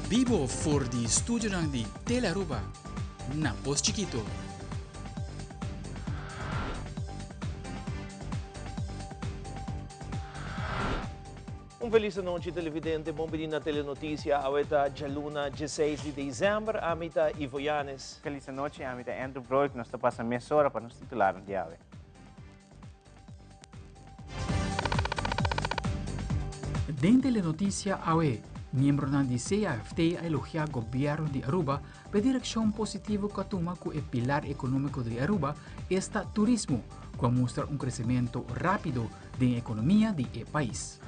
Vivo voor die studio ng di Telaruba, na Pos Chiquito. Um feliz noite, televidente. Bom dia na Telenotícia. Aweta Jaluna, 16 de dezembro. Amita Ivo Yanes. Feliz noite, amita Andrew Broik. Nós estamos passando meia hora para nos titular no dia. Den Telenotícia AWE, miembro ng di CAFT elogia gobyerno di Aruba per direksyon positivo katuma ku e pilar económico de Aruba esta turismo, que mostra un crecimiento rápido de economía de el país.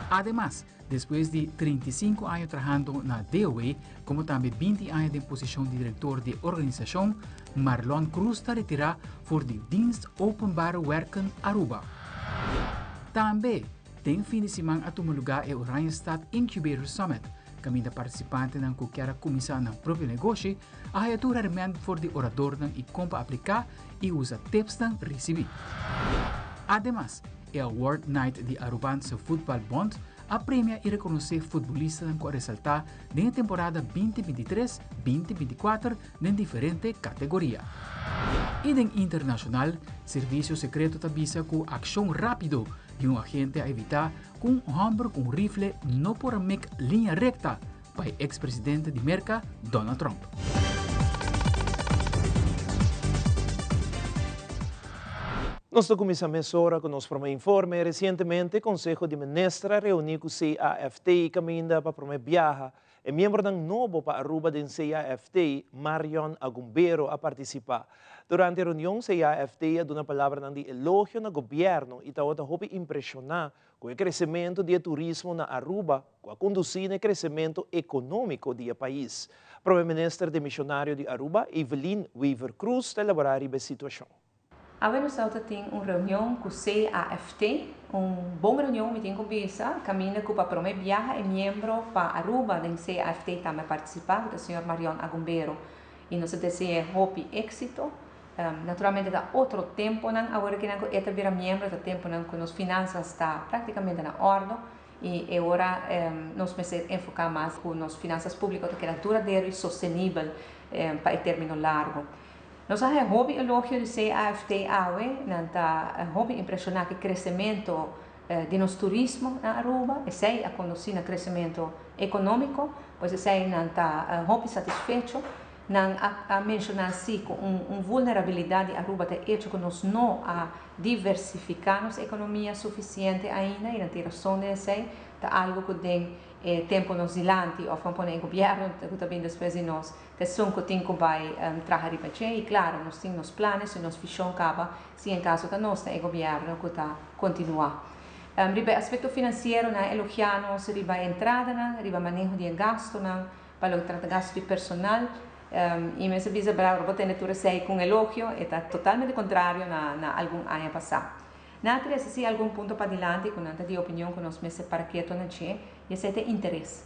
Además, después de 35 años trabajando en la DOE, como también 20 años de posición de director de organización, Marlon Cruz está retirado por el Dienst Openbare Werken Aruba. También, tem fim de semana a tomar lugar el Oranjestad Incubator Summit, caminho participante ng kukyara kumisa ng próprio negócio, a hayatura remendo for de orador ng ikompa aplicar e usa tips ng receber. Además, el World Night de Aruban sa Football Bond a premia e reconhecer futbolista ng resaltar na temporada 2023-2024 em diferente categoria. E em internacional, Serviço Secreto tabisa com ação rápido de um agente a evitar que um homem com rifle não por make linha recta para o ex-presidente de América, Donald Trump. Nós começamos agora com nosso primeiro informe. Recentemente, o Conselho de Ministros reuniu com o CAFT e caminha para o viaje. E membro ng novo para Aruba din CAFT, Marion Agumbero, a participar. Durante a reunião, CAFT deu uma palavra de elogio no governo e estava a impressionar com o crescimento do turismo na Aruba, com a conduzir ao crescimento econômico do país. O primeiro-ministro de missionário de Aruba, Evelyn Weaver Cruz, elaborar a situação. Agora nós temos uma reunião com o CAFT, uma boa reunião que tem conversa, caminha com o primeiro viagem e membro para Aruba, do CAFT também participar, o senhor Marion Agumbero. E nós desejamos êxito. Naturalmente, há outro tempo, agora que nós estamos membro, há tempo que as finanças estão praticamente na ordem. E agora nós precisamos enfocar mais com as finanças públicas, que é duradouro e sustentável para o término largo. Nós temos um elogio do CAFT AWE, nós hobby impressionar que o crescimento de nosso turismo na Aruba, e sei a conduzir o crescimento econômico, pois sei nós hobby satisfeito, nós a mencionar sim com uma vulnerabilidade de Aruba de hecho que nós não a diversificar nossa economia suficiente ainda e não ter razão de sei, é algo que tem tempo nos dilante ou vamos pôr em governo também depois de nós que são que tem que vai trabalhar e claro nós temos nos planos e nos visão acaba se em caso que nós tem governo que está continuar riba aspecto financeiro na elogiamos riba entrada na riba manejo de gasto na para o tratar gasto de personal e me sabia para o botar natura sei com elogio está totalmente contrário na algum ano passado. Nada é se algum ponto para adiante com nada de opinião que nós meses para que estou na che e esse é interesse.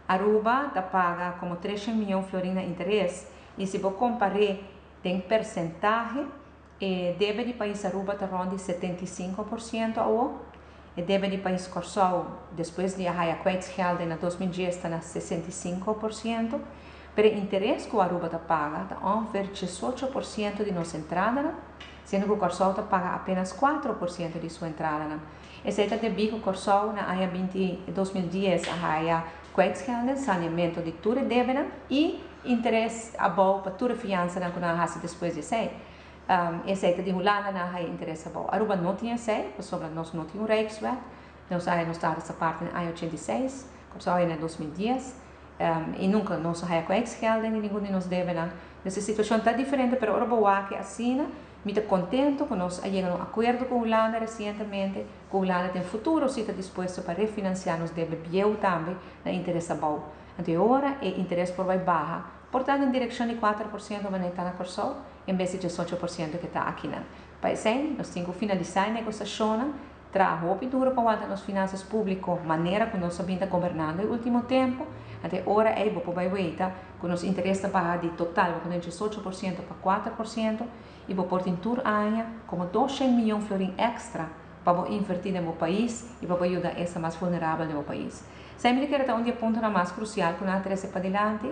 Aruba tá paga como 300 milhões de florins de interesse e se vou comparar tem percentagem deve de país Aruba tá ronda 75% ou e deve de país Corsol depois de a Haya Kwijtsgeld na 2010 está na 65%. Pero o interesse que o Aruba tá paga tá ongeveer 18% de nossa entrada, sendo que o Corsol tá paga apenas 4% de sua entrada. Esse é o bico Corsol na área 2010 a área Kwijtsgeld, saneamento de toda dívida e interesse a bom para toda fiança na que nós depois de sei. Esse é de Holanda na área interesse a bom. Aruba não tinha sei, sobre nós não tinha Rijkswet, nós estava essa parte na área 86, Corsol é na 2010. E nunca nós há Kwijtsgeld e ninguém de nós deve não. Essa situação está diferente, mas o Uruguai que assim, me está contento que nós chegamos a um acordo com a Holanda recentemente, que a Holanda tem futuro se está disposto para refinanciar nos deve bem também na interesse bom. Então agora o interesse por vai barra, portanto em direção de 4% mas está na Corsol, em vez de 18% que está aqui não. Para isso nós temos que finalizar a negociação. Trabalho duro para aguentar as finanças públicas, maneira que nós sabemos governando no último tempo. Até agora é para vai ver que nos interessa pagar de total, de 18% para 4%, e para por tur ano como 200 milhões de florins extra para invertir no país e para ajudar essa mais vulnerável no país. Sempre que era onde ponto na mais crucial que nós treze para adelante,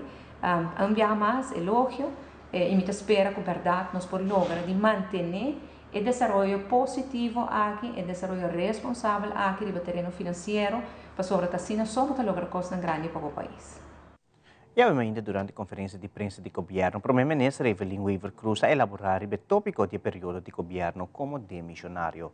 enviar mais elogio e me espera que a verdade nós por lograr de manter o desenvolvimento positivo aqui, o desenvolvimento responsável aqui do terreno financeiro, para sobre a China só para lograr coisas grandes para o país. E ainda durante a conferência de imprensa do governo, o primeiro-ministro Evelyn Weaver Cruz a elaborar o tópico do período de governo como demissionário.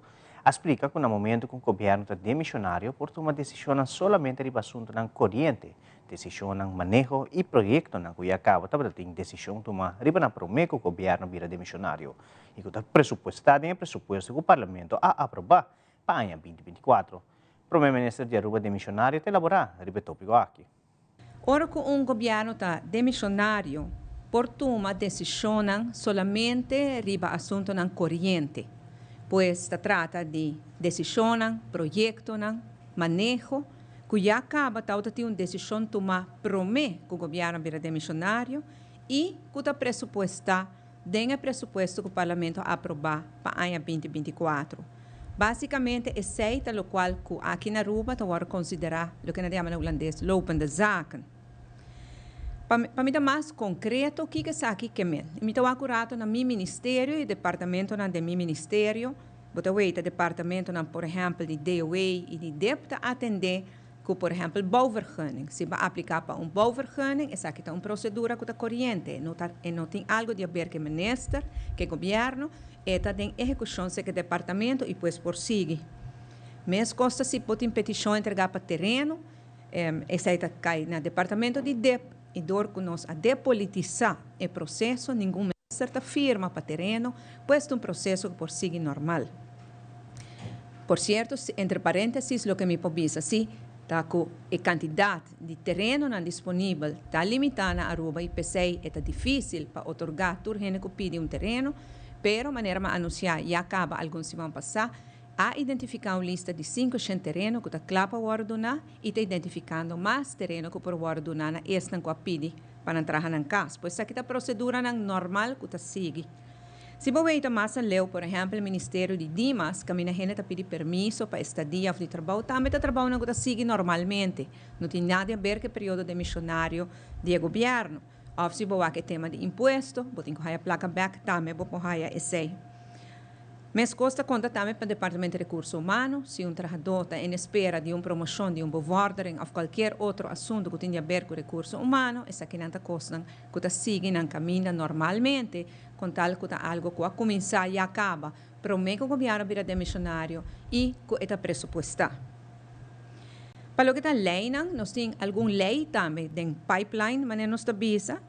Explica que no momento que o governo está demissionário, por tomar decisões somente de assunto na corriente, decisão no manejo e projeto na que acaba também tem decisão tomar riba na promessa que o governo vira demissionário e que está pressupuestado em o pressuposto que o parlamento a aprovar para o ano 2024. O primeiro-ministro de Aruba demissionário está elaborar o tópico aqui. Ora que governo está demissionário, por tomar decisões somente riba assunto na corriente, pois se trata de decisões, projetos, manejo, que já acaba de ter uma decisão tomar promete que o governo vira demissionário e que está pressuposto dentro do pressuposto que o parlamento aprovar para o ano 2024. Basicamente, é feita o qual aqui na Aruba está a considerar o que nós chamamos em holandês lopende zaken. Para mim, mais concreto, o que é aqui que é? Eu estou acurado no meu ministério e departamento do meu ministério. Você vê o departamento, por exemplo, de DOE e de DEP está atender com, por exemplo, bouwvergunning. Se vai aplicar para bouwvergunning, essa aqui é uma procedura que está corrente. Não tem algo de ver com o ministério, que o governo, está em execução que o departamento e depois por seguir. Mas costa se pode petição entregar para terreno, essa aí cai no departamento de DEP. E dor que nós a depolitizar o processo, nenhuma certa firma para terreno, pois é um processo que por seguir normal. Por certo, entre parênteses, o que me pode se está com a quantidade de terreno não disponível está limitada na Aruba e pensei é difícil para otorgar todo gente que pede terreno, pero maneira de anunciar e acaba alguns se vão passar a identificar uma lista de 5 terrenos que está claro para ordenar e está identificando mais terreno que por ordenar na esta que pede para entrar na casa. Pois aqui está a procedura normal que está segue. Se você ver mais leu, por exemplo, o Ministério de Dimas, que a minha gente pede permisso para estadia de trabalho, também está trabalhando que está segue normalmente. Não tem nada a ver com o período de missionário de governo. Ou se você ver tema de imposto, você tem que ter a placa back também, você pode ter esse. Mas costa conta também para o Departamento de Recursos Humanos, se um trabalhador está em espera de uma promoção, de um bevordering ou qualquer outro assunto que tenha a ver com recursos humanos, essa aqui não está costando que está seguindo no caminho normalmente, com tal que está algo que vai começar e acaba, promete que o governo vira demissionário e que está pressuposto. Para o que está lei, nós temos alguma lei também, em pipeline, mas não está vista.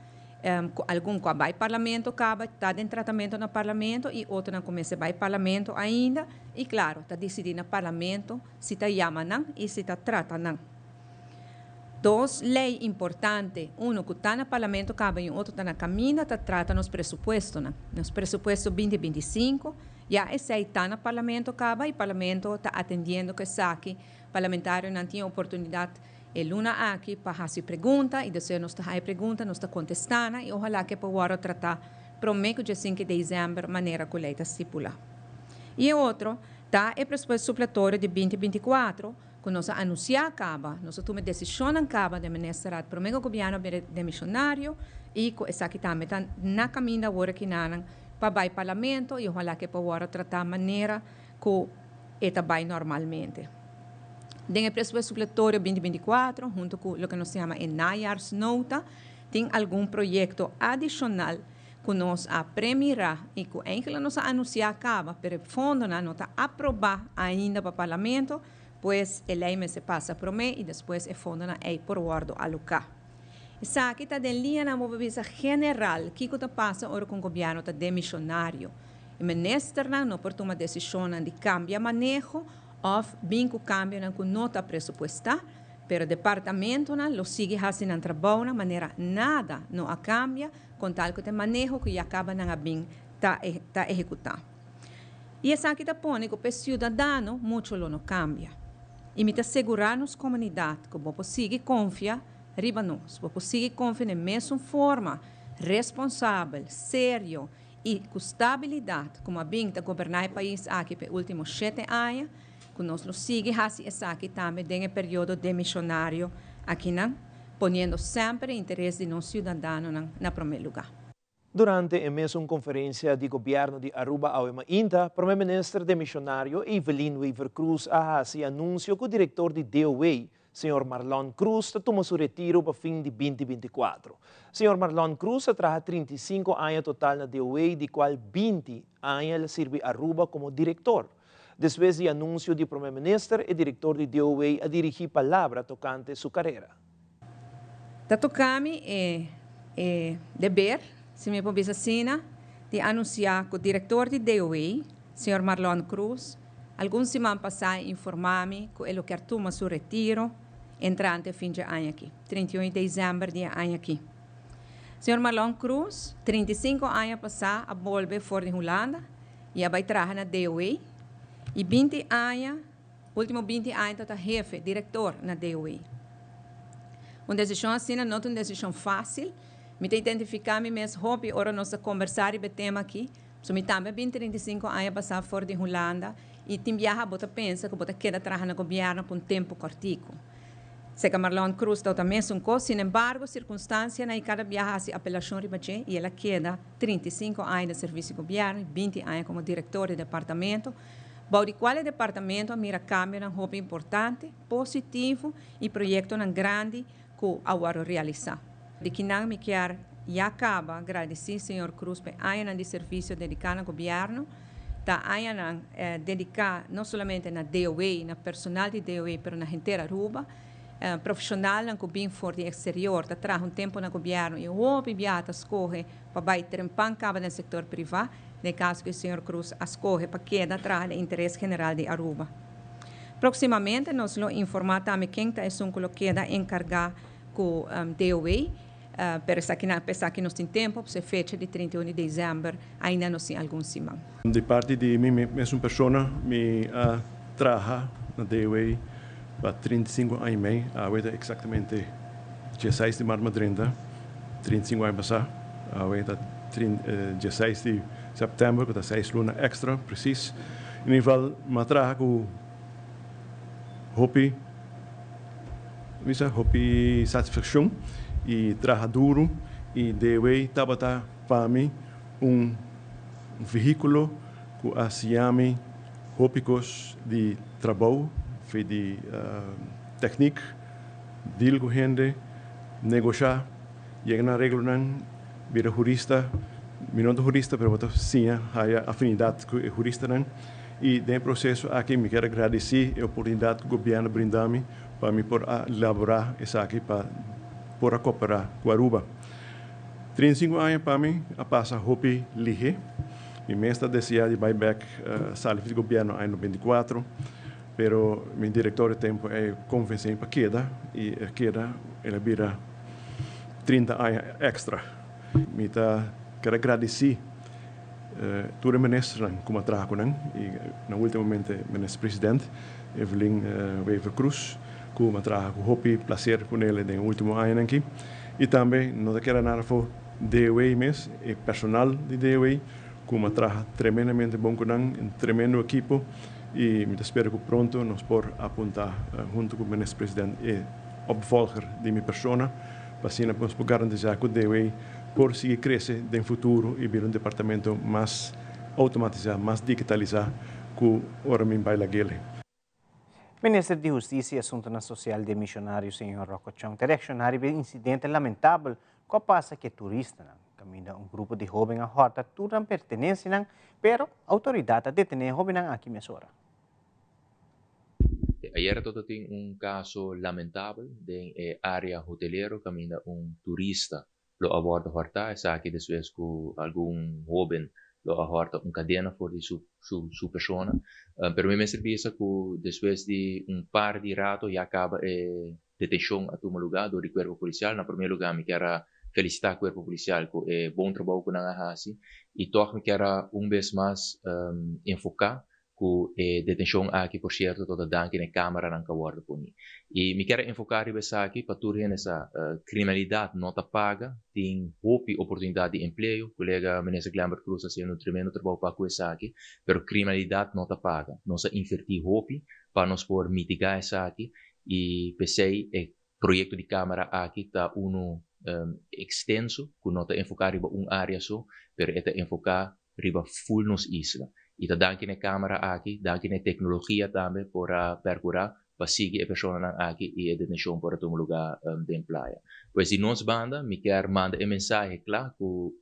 Algum que vai parlamento acaba está em tratamento no parlamento e outro não começa vai parlamento ainda e claro está decidindo no parlamento se está chamando e se está tratando. Duas leis importantes, um que está no parlamento acaba e outro está na caminho está tratando nos pressupostos, nos pressupostos 2025 já esse está no parlamento acaba e o parlamento está atendendo que saque parlamentário não tinha oportunidade Luna aqui para fazer pergunta e depois nós está pergunta, nós está contestando e ojalá que possa tratar prometo de 5 de dezembro maneira que a lei está estipulada. E outro, está o pressuposto supletório de 2024, que nós anunciar acaba, nós tomamos decisão acaba de ministrar prometo que o governo de missionário e que essa aqui também está na caminho da hora que não para o parlamento e ojalá que possa tratar maneira que está bem normalmente. Dentro do pressuposto supletório 2024, junto com o que nós chamamos de najaarsnota, tem algum projeto adicional que nós premiará e que ainda nós anunciar acaba, mas o fundo não está aprovado ainda para o parlamento, pois a lei se passa para mim e depois o fundo não é por ordem alocar. Essa aqui está em linha na movimentação general, que está passando agora com o governo está demissionário. O ministro não pode tomar decisão de cambiar manejo of bingo cambio na nota pressuposta, pero o departamento lo sigue fazendo trabalho de maneira nada não a cambia, com tal que o manejo que acaba na bem tá executando. E essa aqui está pondo que o cidadão muito não cambia. E me assegurar nos comunidade que você sigue confiar riba nós, você sigue confiar na mesma forma, responsável, sério e com estabilidade, como a bem está governar o país aqui pelos últimos 7 anos. que nos lo sigue así es aquí también en el periodo demissionário aqui, poniendo sempre o interesse de nós cidadãos na primeiro lugar. Durante a mesma conferência de governo de Aruba ao Inta, o primeiro-ministro demissionário Evelyn Weaver Cruz anunciou que o diretor de DOA, Sr. Marlon Cruz, tomou seu retiro para fim de 2024. Sr. Marlon Cruz trabalha 35 anos total na DOA, de qual 20 anos serve a Aruba como diretor. Depois do anúncio do primeiro-ministro, o diretor de DOA a dirigir palavra tocante sua carreira. Tatokami é dever, se me pode assim, de anunciar que o diretor de DOA, Sr. Marlon Cruz, alguns semanas passadas informaram-me que ele quer tomar seu retiro entrante fim de ano aqui, 31 de dezembro de ano aqui. Sr. Marlon Cruz, 35 anos passados, a volver fora de Holanda e vai trabalhar na DOA. E 20 anos, último 20 anos, está jefe, diretor na DOA. Uma decisão assim não é uma decisão fácil. Me tem identificar me mesmo hobby, ora nós conversar e tema aqui. So me também 35 anos passar fora de Holanda e tem viajar, bota pensa que bota queda trabalhar no governo por um tempo curtico. Se que Marlon Cruz está também um coisa, sin embargo, circunstância na cada viajar se apelação ribache e ela queda 35 anos de serviço de governo, 20 anos como diretor de departamento. Bom, de qual departamento a mira câmera um hobby importante, positivo e projeto grande que agora realizar. De que não me quer e acaba agradecer Sr. Cruz por anos de serviço dedicado ao governo, tá anos dedicar não somente na DOA, na personal de DOA, mas na inteira Aruba, profissional que bem fora do exterior, tá traz tempo no governo e o viaja escolhe para ter cabo no setor privado, no caso que o Sr. Cruz escolhe para quedar atrás do interesse general de Aruba. Proximamente, nós vamos informar também quem está queda encarregado com o DOA, apesar que nós temos tempo, se fecha de 31 de dezembro, ainda não tem algum semana. De parte de mim mesma pessoa, me trabalha na DOA para 35 anos e meio, agora exatamente 16 de março de 35 anos passados, agora 16 de setembro, que está 6 lunas extra, preciso. Em nível, eu trabalho com hopi satisfação e trabalho duro e DOA tabata para mim veículo que assume hópicos de trabalho, de técnica, deal com gente, negociar, chegar na regra, vira jurista, não é jurista, mas sim, há afinidade com o jurista. E dentro do processo aqui me quero agradecer a oportunidade que o governo brindou-me para me elaborar isso aqui para cooperar com a Aruba. 35 anos para mim, a passa hopi lige. E me está deseando de buyback salve do governo em 94, pero meu diretor de tempo é convencido para queda e a queda ela vira 30 anos extra. Me quero agradecer toda a ministra como trabalho com e na última momento ministro presidente Evelyn Weaver Cruz como trabalho com hopi prazer com ele no último ano aqui e também não quero nada for DOA mesmo e personal de DOA como trabalho tremendamente bom com um tremendo equipo e me espero que pronto nos por apontar junto com o ministro presidente e opvolger de minha persona para assim nós podemos garantir que o DOA por seguir crescer no futuro e vir departamento mais automatizado, mais digitalizado que ora me vai lá gele. Ministro de Justiça e Assuntos Social de Missionário, Sr. Rocco Chong, reaccionário um incidente lamentável que passa que turista caminha grupo de jovens a horta turam pertenência, pero autoridade detém jovens aqui mesora. Ayer todo tem caso lamentável de área hotelero caminha turista lo aborda horta esa aqui después com algum joven lo aborda cadena por su persona pero me serviça que después de par de rato já acaba detenção a todo lugar do cuerpo policial na primeiro lugar me quero felicitar o cuerpo policial que bom trabalho que não há assim e toch me quero vez mais enfocar que detenção aqui, por certo, toda danke na Câmara não aborda por mim. E me quero enfocar nessa aqui para tudo essa criminalidade não paga, tem oportunidade de emprego, colega ministro Glambert Cruz fazendo um tremendo trabalho para com essa aqui, mas criminalidade não paga. Nós invertir hope para nós poder mitigar essa aqui e pensei projeto de Câmara aqui está extenso, que não está enfocar em área só, mas está enfocar riba full nos isla. E tá danke na Câmara aqui, danke na tecnologia também para percurar, para seguir a pessoa aqui e a detenção para tomar lugar de playa. Pois se nós banda, me quer mandar a mensagem claro que o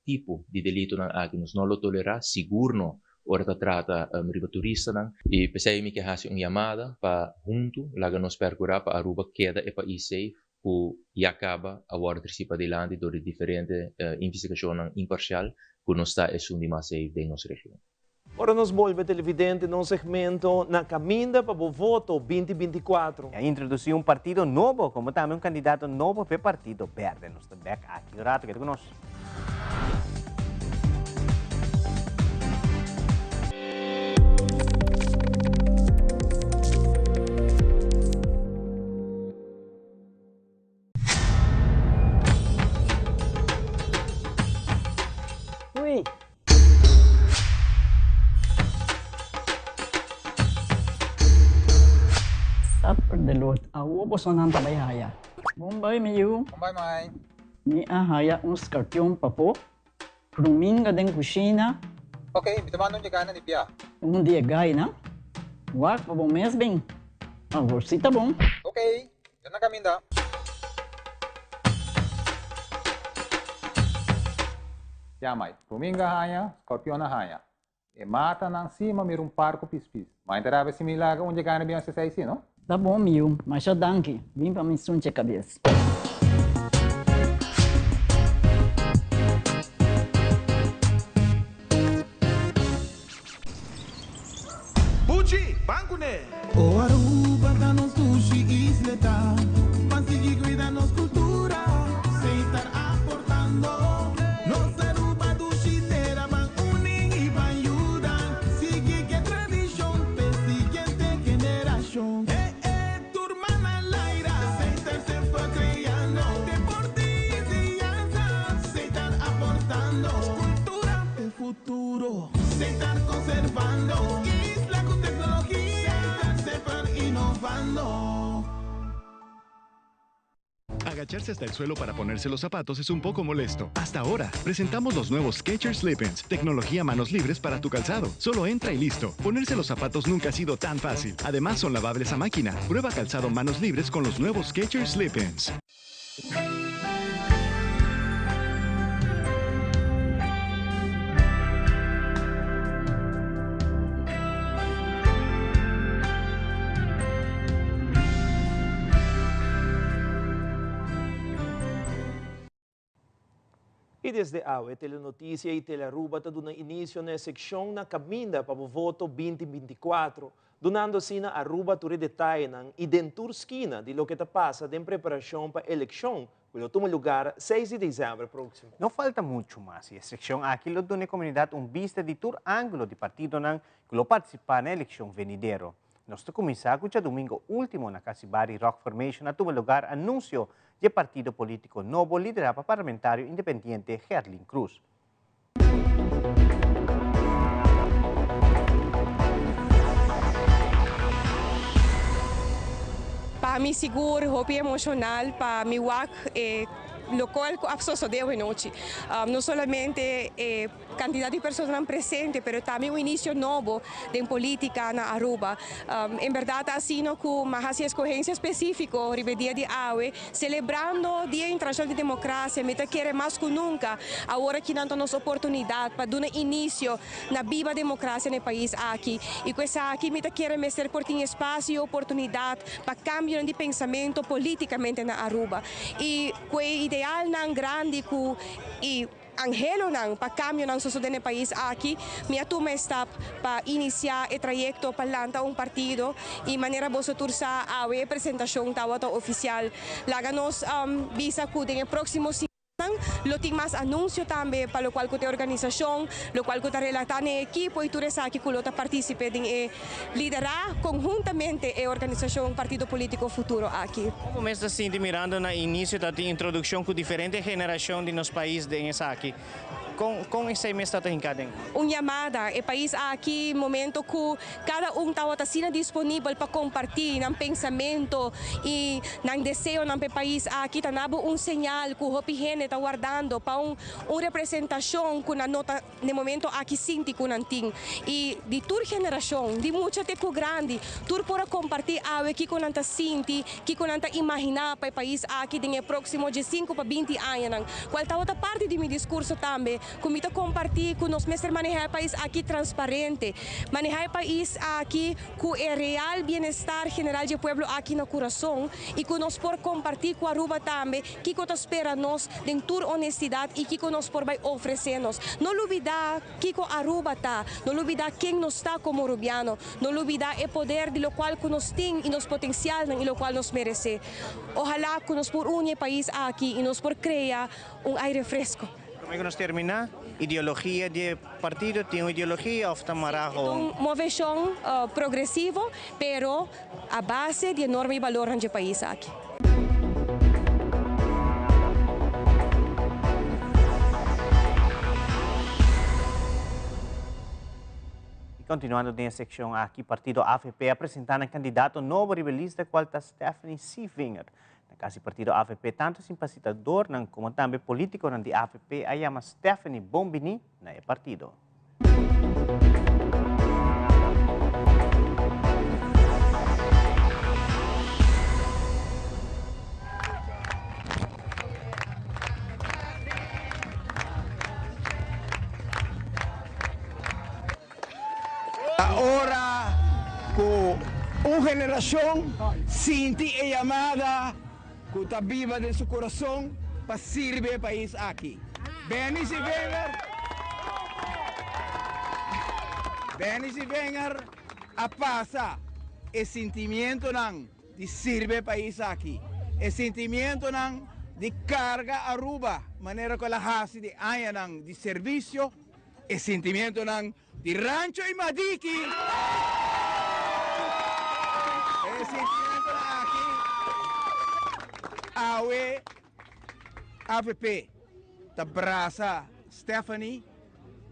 tipo de delito aqui nós não lo tolerar, seguro não, ora tá trata riba turista não, e pensei me que hace uma chamada para junto, lá nós percurar para Aruba queda e para safe, que acaba a participa adelante de diferentes investigações imparcial, que nós está assumindo mais safe de nossa região. Ora nos volve televidente num segmento na caminda para o voto 2024. E introduziu um partido novo, como também um candidato novo para o Partido Verde. Nós estamos aqui no rato que conosco. Ui! Perdelot, ako po sa nang tabayhaya. Bombay, Miyu. Bombay, Mai. Ni ahaya uns kartyon pa po. Kruming ka din kusina. Okay, bitaman nung jagana ni Pia. Kung di agay na. Wak pa bong mesbing. Agosita bong. Okay, yan na kami da. Ya, Mai. Kruming ka haya, scorpion na haya. E mata nang cima mir parco pispis. Mai interava similar onde jagana bem se sai, não? Tá bom, Miu, mas já danke. Vim para me sunte a cabeça. Buchi, banco né? O Aruba tá nos sushi isleta. Consegui cuidar nos cultura. Sem estar aportando. Nos Aruba do Chitera van unim e van ayudar. Sigue que tradição, pe siguiente generación. Se están conservando isla con tecnología, se están innovando. Agacharse hasta el suelo para ponerse los zapatos es un poco molesto. Hasta ahora, presentamos los nuevos Skechers Slip-ins, tecnología manos libres para tu calzado. Solo entra y listo. Ponerse los zapatos nunca ha sido tan fácil. Además, son lavables a máquina. Prueba calzado manos libres con los nuevos Skechers Slip-ins. E desde a Telenotícia e Telearuba está dando início na secção na caminda para o voto 2024, donando-se na Aruba tudo detalhe e dentro esquina de lo que está passando em preparação para a eleição, que toma lugar 6 de dezembro próximo. Não falta muito mais. E a secção aqui lo dona a comunidade vista de todo ângulo de partido que lo participar na eleição venidero. Nós começamos com o domingo último na Casibari Rock Formation a tomar lugar anúncio de partido político novo liderado por parlamentário independiente Gerlin Cruz. Para mim seguro, hopi emocional, para mim local que sucedeu em noite. Não somente quantidade de pessoas presentes, mas também um início novo de política na Aruba. Em verdade, assim, com uma escolhência específica, o dia de AUE, celebrando o Dia Internacional de Democracia, me quer mais que nunca, agora que não temos oportunidade para dar início na viva democracia no país aqui. E com essa aqui, me quer ser por ter espaço e oportunidade para cambiar de pensamento politicamente na Aruba. E com a ideal nang grande ku e angelo nang pagcambio ng susunod na país aqui, minha turma está para iniciar o trayecto para lançar partido e maneira boa tursa a apresentação tawata oficial. Laganos visa ku din próximo lo tem mais anúncio também para o qual que a organização, lo qual que está relatando em equipo e tudo isso aqui que o participe em liderar conjuntamente a organização Partido Político Futuro aqui. Como está se mirando na início da introdução com diferentes gerações de nos países de aqui? Com esse mês está encadendo? Chamada, o país aqui, momento que cada está sendo disponível para compartilhar ng pensamento e ng desejo ng país aqui, está nabo sinal que o gente está guardando para representação que na nota no momento aqui sinti que não tem. E de toda geração, de muita teco grande, tur para compartilhar algo que não está sinti, que não está imaginar para o país aqui no próximo de 5 para 20 anos. Qual está outra parte de meu discurso também, comita compartilhar com nós mesmos manejar o país aqui transparente, manejar o país aqui com o real bem-estar general do povo aqui no coração e que nós por compartilhar com a Aruba também, que nós espera nós de toda honestidade e que nós por vai oferecer-nos. Não olvidar que a Aruba está, não olvidar quem nós está como rubiano, não olvidar o poder de lo qual que nós temos e nos potencial e lo qual nós merece. Ojalá que nós por unir o país aqui e nós por criar aire fresco. Como nós terminar? Ideologia de partido tem uma ideologia ou está marajo? Uma visão progressiva, pero a base de enorme valor no país aqui. Continuando nessa secção aqui, partido AFP apresentando candidato novo ribelista qual está Stephanie Seefinger. Na casa partido AFP, tanto simpatizador como também político de AFP, a chama Stephanie Bombini na partido. Ahora, con una generación, siente la llamada que está viva de su corazón para servir al país aquí. Benice Wenger a pasar el sentimiento de servir al país aquí. El sentimiento de carga a Aruba, manera que la hace de años de servicio, el sentimiento de Rancho y Madiki. El sentimiento aquí. AFP te abraza Stephanie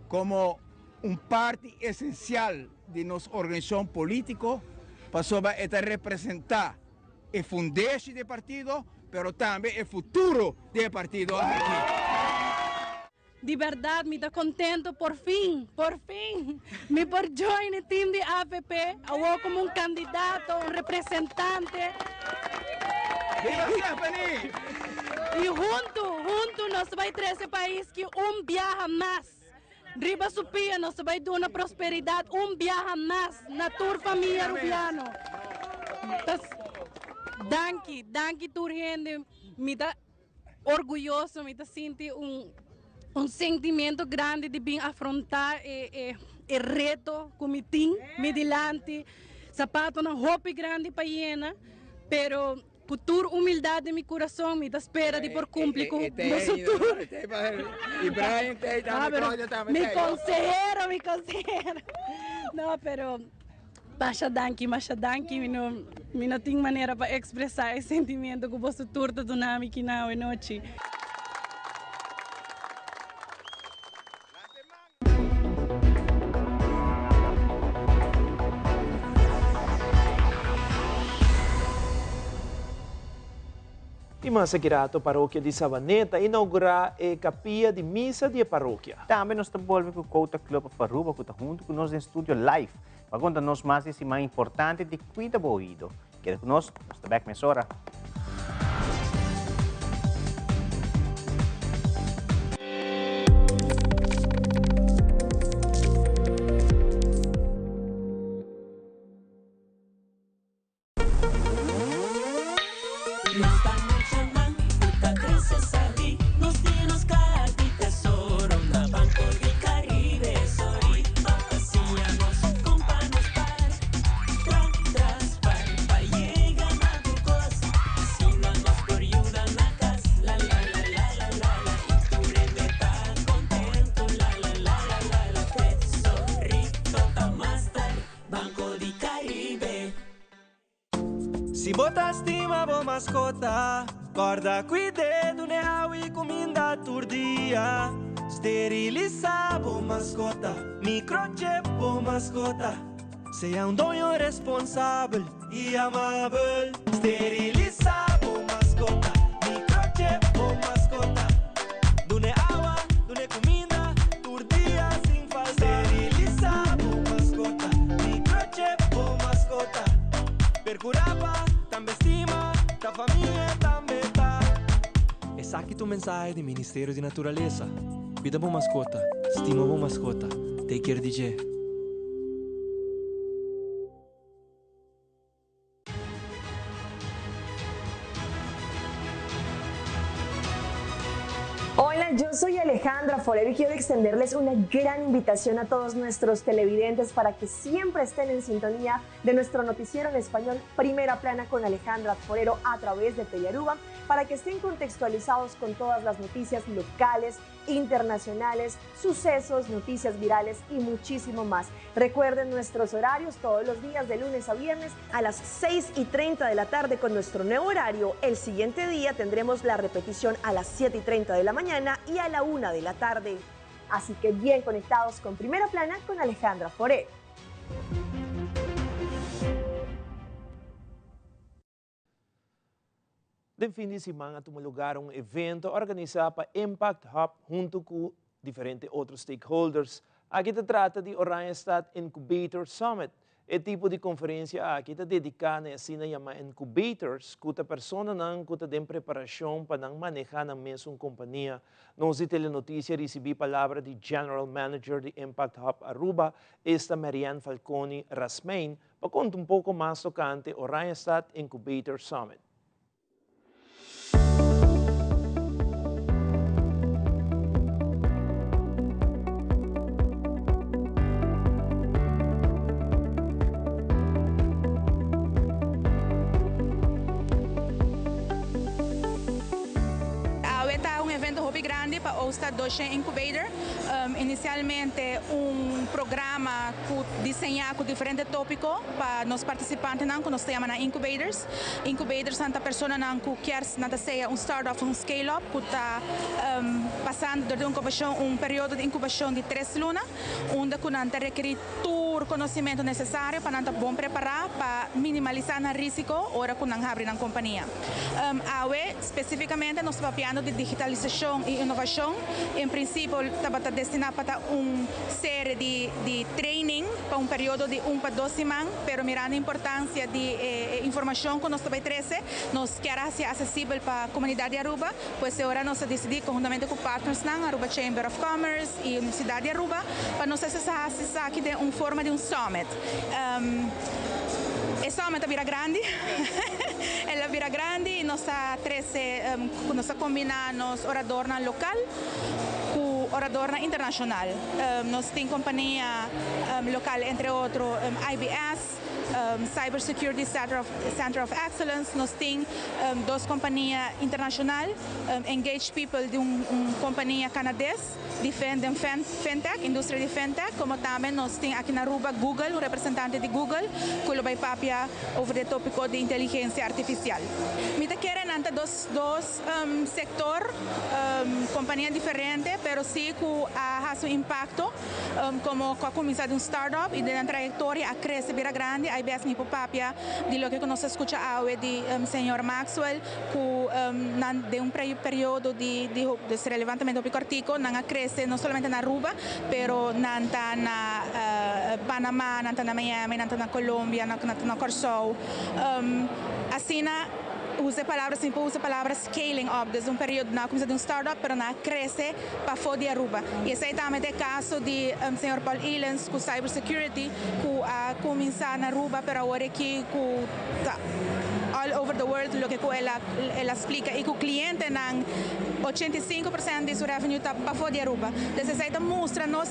como un parte esencial de nuestra organización política para representar el fundamento del partido, pero también el futuro del partido aquí. De verdad, me está contento por fin, me por join el team de AFP, hago como un candidato, un representante. ¡Viva Stephanie! Y junto nos va a traer ese país que viaja más. Riba Supia nos va a dar una prosperidad, viaja más, na tur familia rubiano. Entonces, danke tur gente, me está orgulloso, me está sintiendo un sentimiento grande de bien afrontar el reto que me tengo, me delante, sapato na roupa grande para llena, pero por toda humildade de meu coração me espera de por cumprir com o futuro. Me consejero. Não, pero baixa danke, me não tem maneira para expressar esse sentimento que você turta do nome aqui na noite. E Massagirato, paróquia de Sabaneta, inaugurar a capilla de missa de paróquia. Também nós estamos com o Couta Club of Aruba, que está junto com nós em estúdio live, para contar-nos mais esse mais importante de cuida do ouvido. Quer conosco? Nós estamos aqui nessa hora. Si bota estima bo mascota, guarda cuidado ne awi comida turdia. Esterilizar bo mascota, microchip bo mascota. Sea dueño responsable y amable. Esterilizar bo mascota, microchip bo mascota. Dune agua, dune comida, turdia sin falta. Esterilizar bo mascota, microchip bo mascota. Percurapa, tambe estima, ta família também tá. Esse aqui é o mensagem do Ministério de Natureza. Cuida boa mascota, estima boa mascota. Take care, DJ. Hola, yo soy Alejandra Forero y quiero extenderles una gran invitación a todos nuestros televidentes para que siempre estén en sintonía de nuestro noticiero en español Primera Plana con Alejandra Forero a través de Telearuba, para que estén contextualizados con todas las noticias locales, internacionales, sucesos, noticias virales y muchísimo más. Recuerden nuestros horarios todos los días de lunes a viernes a las 6:30 de la tarde con nuestro nuevo horario. El siguiente día tendremos la repetición a las 7:30 de la mañana y a la 1 de la tarde. Así que bien conectados con Primera Plana con Alejandra Forero. De fim de semana tuvo lugar um evento organizado para Impact Hub junto com diferentes outros stakeholders. Aqui se trata de Oranjestad Incubator Summit. É tipo de conferência aqui está dedicada a assim chamar incubators, que a pessoa não tem preparação para não manejar na mesma companhia. Nós de telenotícia recebi palavra de General Manager de Impact Hub Aruba, esta Marianne Falconi Rasmain, para contar um pouco mais tocante Oranjestad Incubator Summit. Grande para o Doce Incubator, inicialmente programa desenhado com diferentes tópicos para os participantes que nós chamamos de Incubators. Incubators são pessoas que querem ser startup, scale-up, que está passando de período de incubação de 3 lunas, onde nós requer todo o conhecimento necessário para nós bom preparar para minimalizar o risco hora que nós abrimos a companhia. Especificamente, nós estamos falando de digitalização e inovação. Em princípio, estamos destinados para série de training para período de 1 para 2 semanas, mas mirando a importância de informação que nós estamos trazendo, nós queremos ser acessível para a comunidade de Aruba, pois agora nós decidimos, conjuntamente com partners, Aruba Chamber of Commerce e a Universidade de Aruba, para nós acessar aqui de forma de summit. E summit vira grande, ela vira grande e nós combinamos orador local com orador internacional. Nós temos companhia local, entre outros, IBS, Cybersecurity Center of Excellence. Nós temos 2 companhias internacionais, Engage People de companhia canadense, de Fintech, indústria de Fintech, como também nós temos aqui na Aruba Google, o representante de Google, que vai papia sobre o tópico de inteligência artificial. Me querem ante dois sectores, companhias diferentes, mas sim com um impacto, como com a comissão de startup e de trajetória a crescer vira grande. A IBS me papia de lo que nós escuta hoje de senhor Maxwell, que de período de levantamento do artigo, não cresce não somente na Aruba, pero na Panamá, na Miami, na Colômbia, na Corsol. Assim, usa palavras scaling up, desde período na comissão de startup, pero na cresce para fora de Aruba. E esse é também o caso de senhor Paul Elens, com cybersecurity, que a começar na Aruba, pero agora aqui all over the world, lo que ela explica, e que o cliente tem 85% de seu revenue está para fora de Aruba. Então,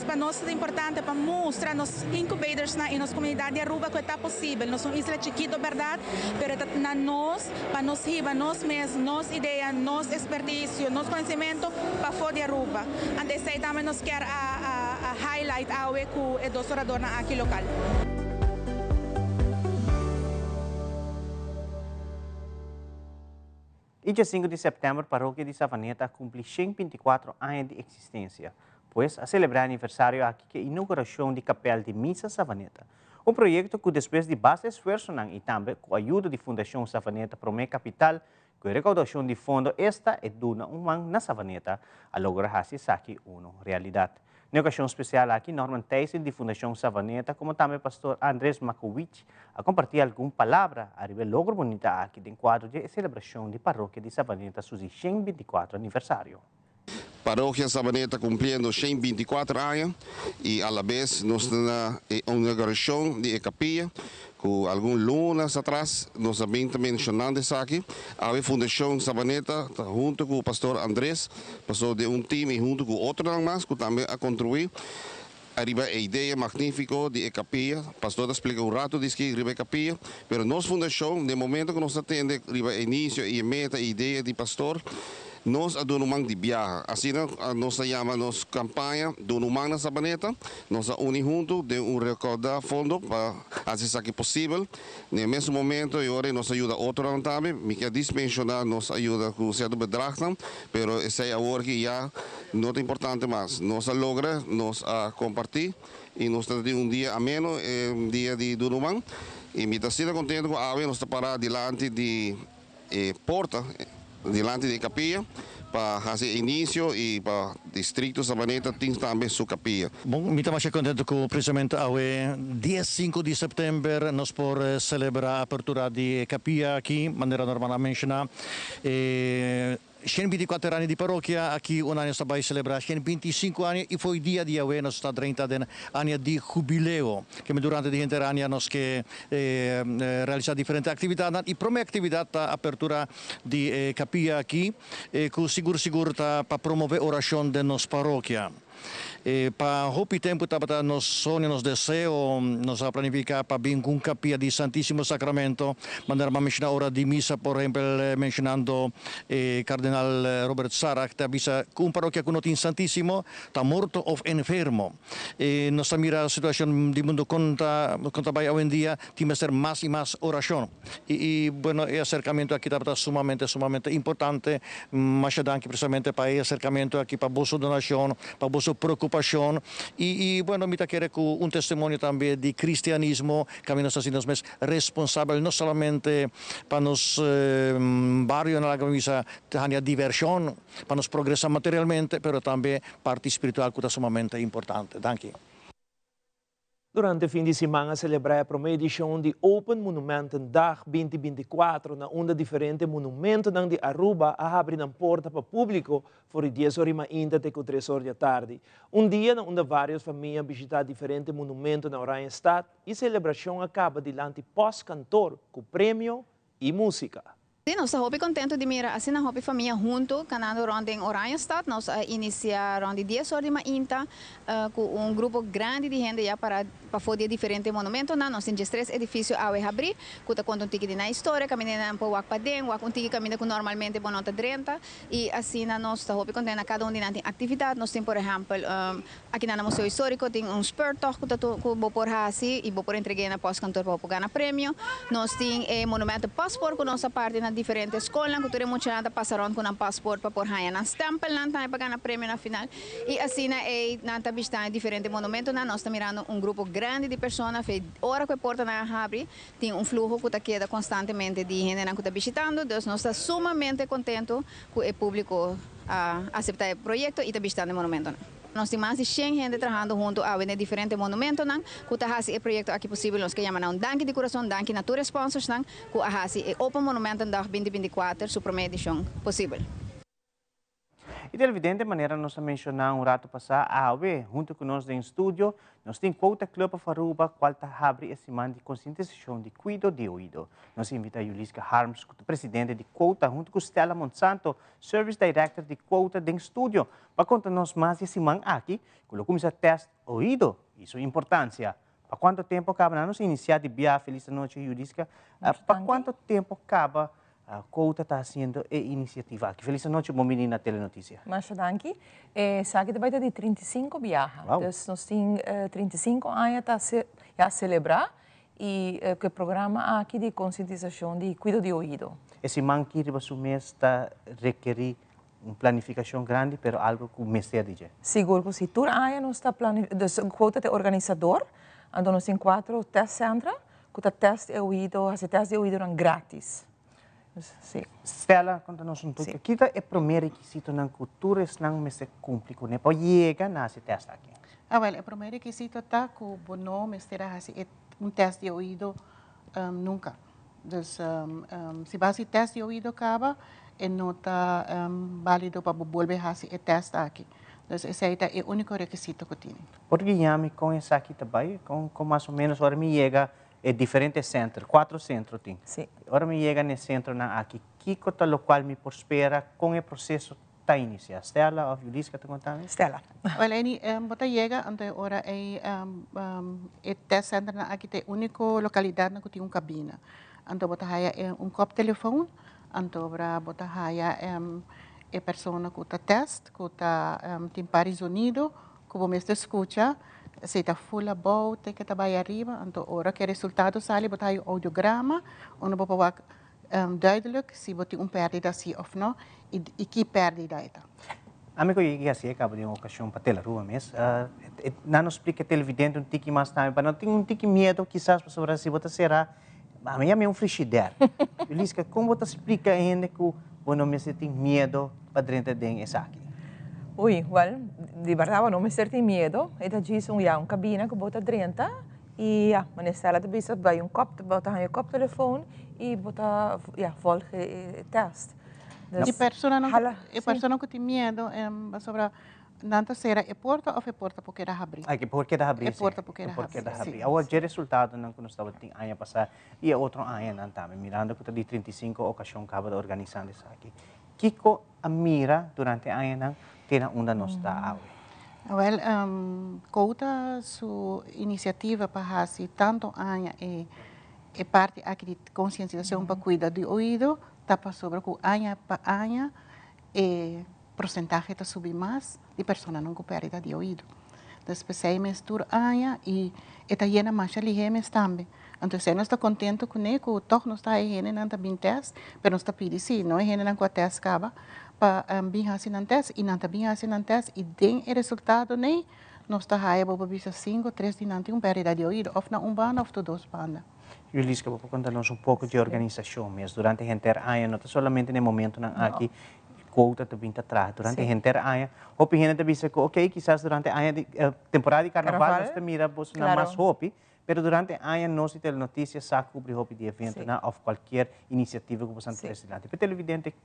para nós é importante para mostrar nos incubators e nas comunidades de Aruba que está possível. Nós somos uma ilha chiquita, verdade, mas nós, para nós riba, nós mesmos, nossa ideia, nosso expertise, nosso conhecimento para fora de Aruba. Então, também nós queremos highlight a com o dos oradores aqui local. E dia 5 de setembro, a paróquia de Savaneta cumpre 124 anos de existência, pois a celebrar aniversário aqui que a inauguração de capela de Missa Savaneta. Um projeto que depois de bastante esforço e também com a ajuda da Fundação Savaneta Promé Capital, com a recaudação de fundo, esta é dona na Savaneta a lograr fazer aqui uma realidade. Na ocasião especial aqui, Norman Tyson, de Fundação Savaneta, como também o pastor Andrés Makowicz, a compartilhar alguma palavra a nível logro bonita aqui no quadro de celebração de paróquia de Savaneta, seu 124 aniversário. Paróquia Savaneta cumprindo 124 anos e, à vez, nós temos a inauguração de capilla, com alguns lunas atrás, nós também mencionando isso aqui. A Fundação Savaneta, junto com o pastor Andrés, pastor de um time, junto com outro mais, que também a contribuir. Arriba a ideia magnífica de capilla, o pastor explica um rato diz que arriba a capilla, mas nossa fundação, no momento que nós atendemos arriba início e meta a ideia de pastor, nós a donumang de viaja. Assim, nós chama nossa campanha Donumang na Savaneta. Nós unimos junto de recaudar fundo para fazer isso aqui possível. No mesmo momento, agora nós ajuda outro também. Me quer mencionar nos ajuda com certo bedrag, mas esse é agora que já não é importante mais. Nós logra, nós a compartilhar e nós temos dia ameno, dia de Donumang. E me está contente com a nós está parado diante de porta. Delante de capilla, para fazer início e para o distrito Savaneta tem também sua capilla. Bom, me estou mais contente com precisamente hoje, dia 5 de setembro, nós podemos celebrar a abertura de capilla aqui, de maneira normal a mencionar. 124 anni di parrocchia, aqui un anno vai celebrar 125 anni e foi dia di hoje nós está 30 anni di jubileo, que durante di anni nós que realizar diferentes atividades e prome atividade a apertura di capilla aqui, que seguro tá para promover oração de nos parrocchia. Para o tempo para nos sonhos, nos desejos, nos planificar para vir com capilla de Santíssimo Sacramento, mandar uma mencionar hora de missa, por exemplo, mencionando Cardenal Robert Sarah, que avisa que uma paróquia que não tem Santíssimo está morto ou enfermo. Nós mira a situação do mundo conta vai hoje em dia, tem que ser mais e mais oração. E bueno, o acercamento aqui está sumamente importante, mas também precisamente para o acercamento aqui para a vossa donação, para a vossa preocupação. E bueno, me quero com testemunho também de cristianismo, que nós somos mais responsáveis, não somente para nos barrios na camisa, a diversão, para nos progressar materialmente, mas também parte espiritual, que é sumamente importante. Danke. Durante o fim de semana, celebrar a primeira edição de Open Monumentendag 2024 na onda diferente monumento de Aruba a abrir a porta para o público por 10 horas ainda até 3 horas da tarde. Dia na onde várias famílias visitar diferentes monumentos na Oranha Estado e a celebração acaba diante pós-cantor com prêmio e música. Nós estamos contentes de mirar assim a família junto, canando ronda em Oranha Estado. Nós iniciaram de 10 horas de manhã com grupo grande de gente já para fazer diferentes monumentos. Nós temos 3 edifícios a abrir, que está contando um ticket na história, caminhando para o para dentro, um ticket caminha que normalmente não está dentro. E assim nós estamos contentes cada um de nós tem atividade. Nós temos, por exemplo, aqui no Museu Histórico tem spurtocht que vou por assim e vou por entregar na pós-cantor para ganhar prêmio. Nós temos monumento passport com nossa parte na diferentes escolas, que temos muita gente passaram com um passaporte para pôr na stempel, para ganhar prêmio na final. E assim, nós estamos diferentes monumentos, nós estamos mirando grupo grande de pessoas, hora que a porta abre, tem fluxo que queda constantemente de gente que está visitando, então nós estamos sumamente contentos com o público aceitar o projeto e está visitando o monumento. Nós temos mais de 100 gente trabalhando junto a diferentes monumentos, que está fazendo o projeto aqui possível, nós que chamamos danke de coração, danke na tua sponsors, que está fazendo o Open Monumentendag 2024, sua primeira edição possível. E de evidente maneira nós mencionar rato passado, junto com nós em estúdio, nós temos Quota Club of Aruba, qual está abre esse semana de conscientização de cuidado de ouvido. Nós invitamos a Yuliska Harms, presidente de Quota, junto com Stella Monsanto, Service Director de Quota em estúdio, para contar-nos mais esse semana aqui, colocamos a teste ouvido e sua importância. Para quanto tempo acaba nós iniciar de viagem? Feliz noite, Yuliska. Para quanto tempo acaba a Quota está fazendo a iniciativa aqui? Feliz noite, bom menino na Telenotícia. Mas danke. Sabe que vai ter de 35 viagens. Então, nós temos 35 anos a celebrar e que programa aqui de conscientização de cuidado de ouvido. esse manquiri para o mês está requerir uma planificação grande, pero algo que o mês tem a dizer. Seguro que se tu aí não está planificado, o quota de organizador, então nós temos 4 test centros, que o teste é ouvido, as testes é ouvido grátis. Sim. Stella, conta-nos um pouco. Que é o primeiro requisito na cultura que não me se cumpre com ele, para chegar nesse teste aqui? Well, o primeiro requisito está que o nome será teste de ouvido nunca. Então, se vai teste de ouvido acaba, não está válido para volver a fazer o teste aqui. Então, esse é o único requisito que tem. Porque eu com esse aqui também, com mais ou menos, agora me chega é diferentes centros, 4 centros tem. Sim. Agora me chega nesse centro aqui, que coisa lo qual me prospera com o processo está iniciado. Stella, ou Yulis, que está contando? Stella. Well, bota chega, então agora é test center aqui tem única localidade que tem uma cabina. Então bota aí copo telefone, então agora bota aí é pessoa que está teste, que está tem vários sonidos, que o mesmo escuta. Se está full boa, tem que estar arriba. Então, ora que o resultado sai, botar aí o audiograma, onde você duidelijk se você tem perdida sim ou não, e que perdida é. Amigo, eu assim, acabo de uma ocasião para a rua mesmo. Não nos explica televidente tique mais também, para não ter tique medo, quizás, para sobre se você será. Amanhã é frigideira. Elisca, como você explica ainda que você não tem medo para dentro de essa aqui? Ui, well, de verdade, não me senti medo. Ita diz uma cabina que bota 30 e mas nessa também você vai copo, bota um copo telefone e bota volta o teste. E pessoa que tem medo sobre nanta será é porta ou é porta porque era abrir? É porque era abrir. É porta porque era abrir. Agora o resultado não que nós estava tem ano passado e outro ano não também mirando que de 35 ocasião acaba de organizar isso aqui. Kiko a mira durante a ano tem onde nós está Well, conta sua iniciativa para fazer tanto ano é parte aqui de conscientização para cuidar do ouvido, tá para sobre que ano para ano é porcentagem está subir mais de pessoas não com perda de ouvido. Então, se mistura ano e está llena mais ligemes também. Então, se nós está contente com ele, que o toque não está aí, não está bem teste, mas nós está pedindo sim, não é não com a teste acaba, para bem fazer um teste, e não está bem fazer um teste, e tem o resultado, né? Nós está aí, para ver 5, 3 de não tem uma perda de ouvido, ou não banda, ou 2 bandas. Yulis, que vou contar-nos pouco de organização mesmo, durante o inteiro ano, não somente no momento aqui, conta também atrás, durante o inteiro ano, o gente também diz que, ok, quizás durante a temporada de carnaval, nós mira mais hopi, pero durante o ano nós temos notícias para cobrir hopi de evento, ou qualquer iniciativa que possam ter adelante. Pero televidente,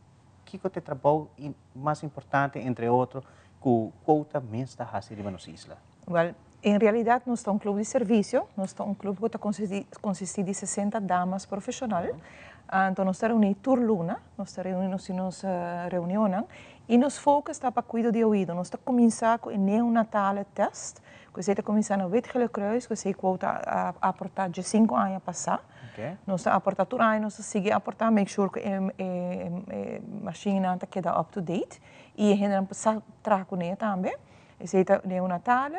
que é o trabalho mais importante, entre outros, que o conta mesmo está fazendo nas islas? Well, em realidade, nós estamos um clube de serviço, nós estamos um clube que consiste de 60 damas profissionais. Então, nós estamos reunidos por luna, nós estamos reunidos nos reuniões, e nos foco está para cuidar de ouvido. Nós estamos começando com o neonatal test, que você está começando a Witgele Kruis, que você quota a aportar de 5 anos a passar. Nós estamos a aportar por ano, nós seguimos a aportar, make sure que a máquina está queda up to date, e a gente passa a com ele também. Esse é o neonatal.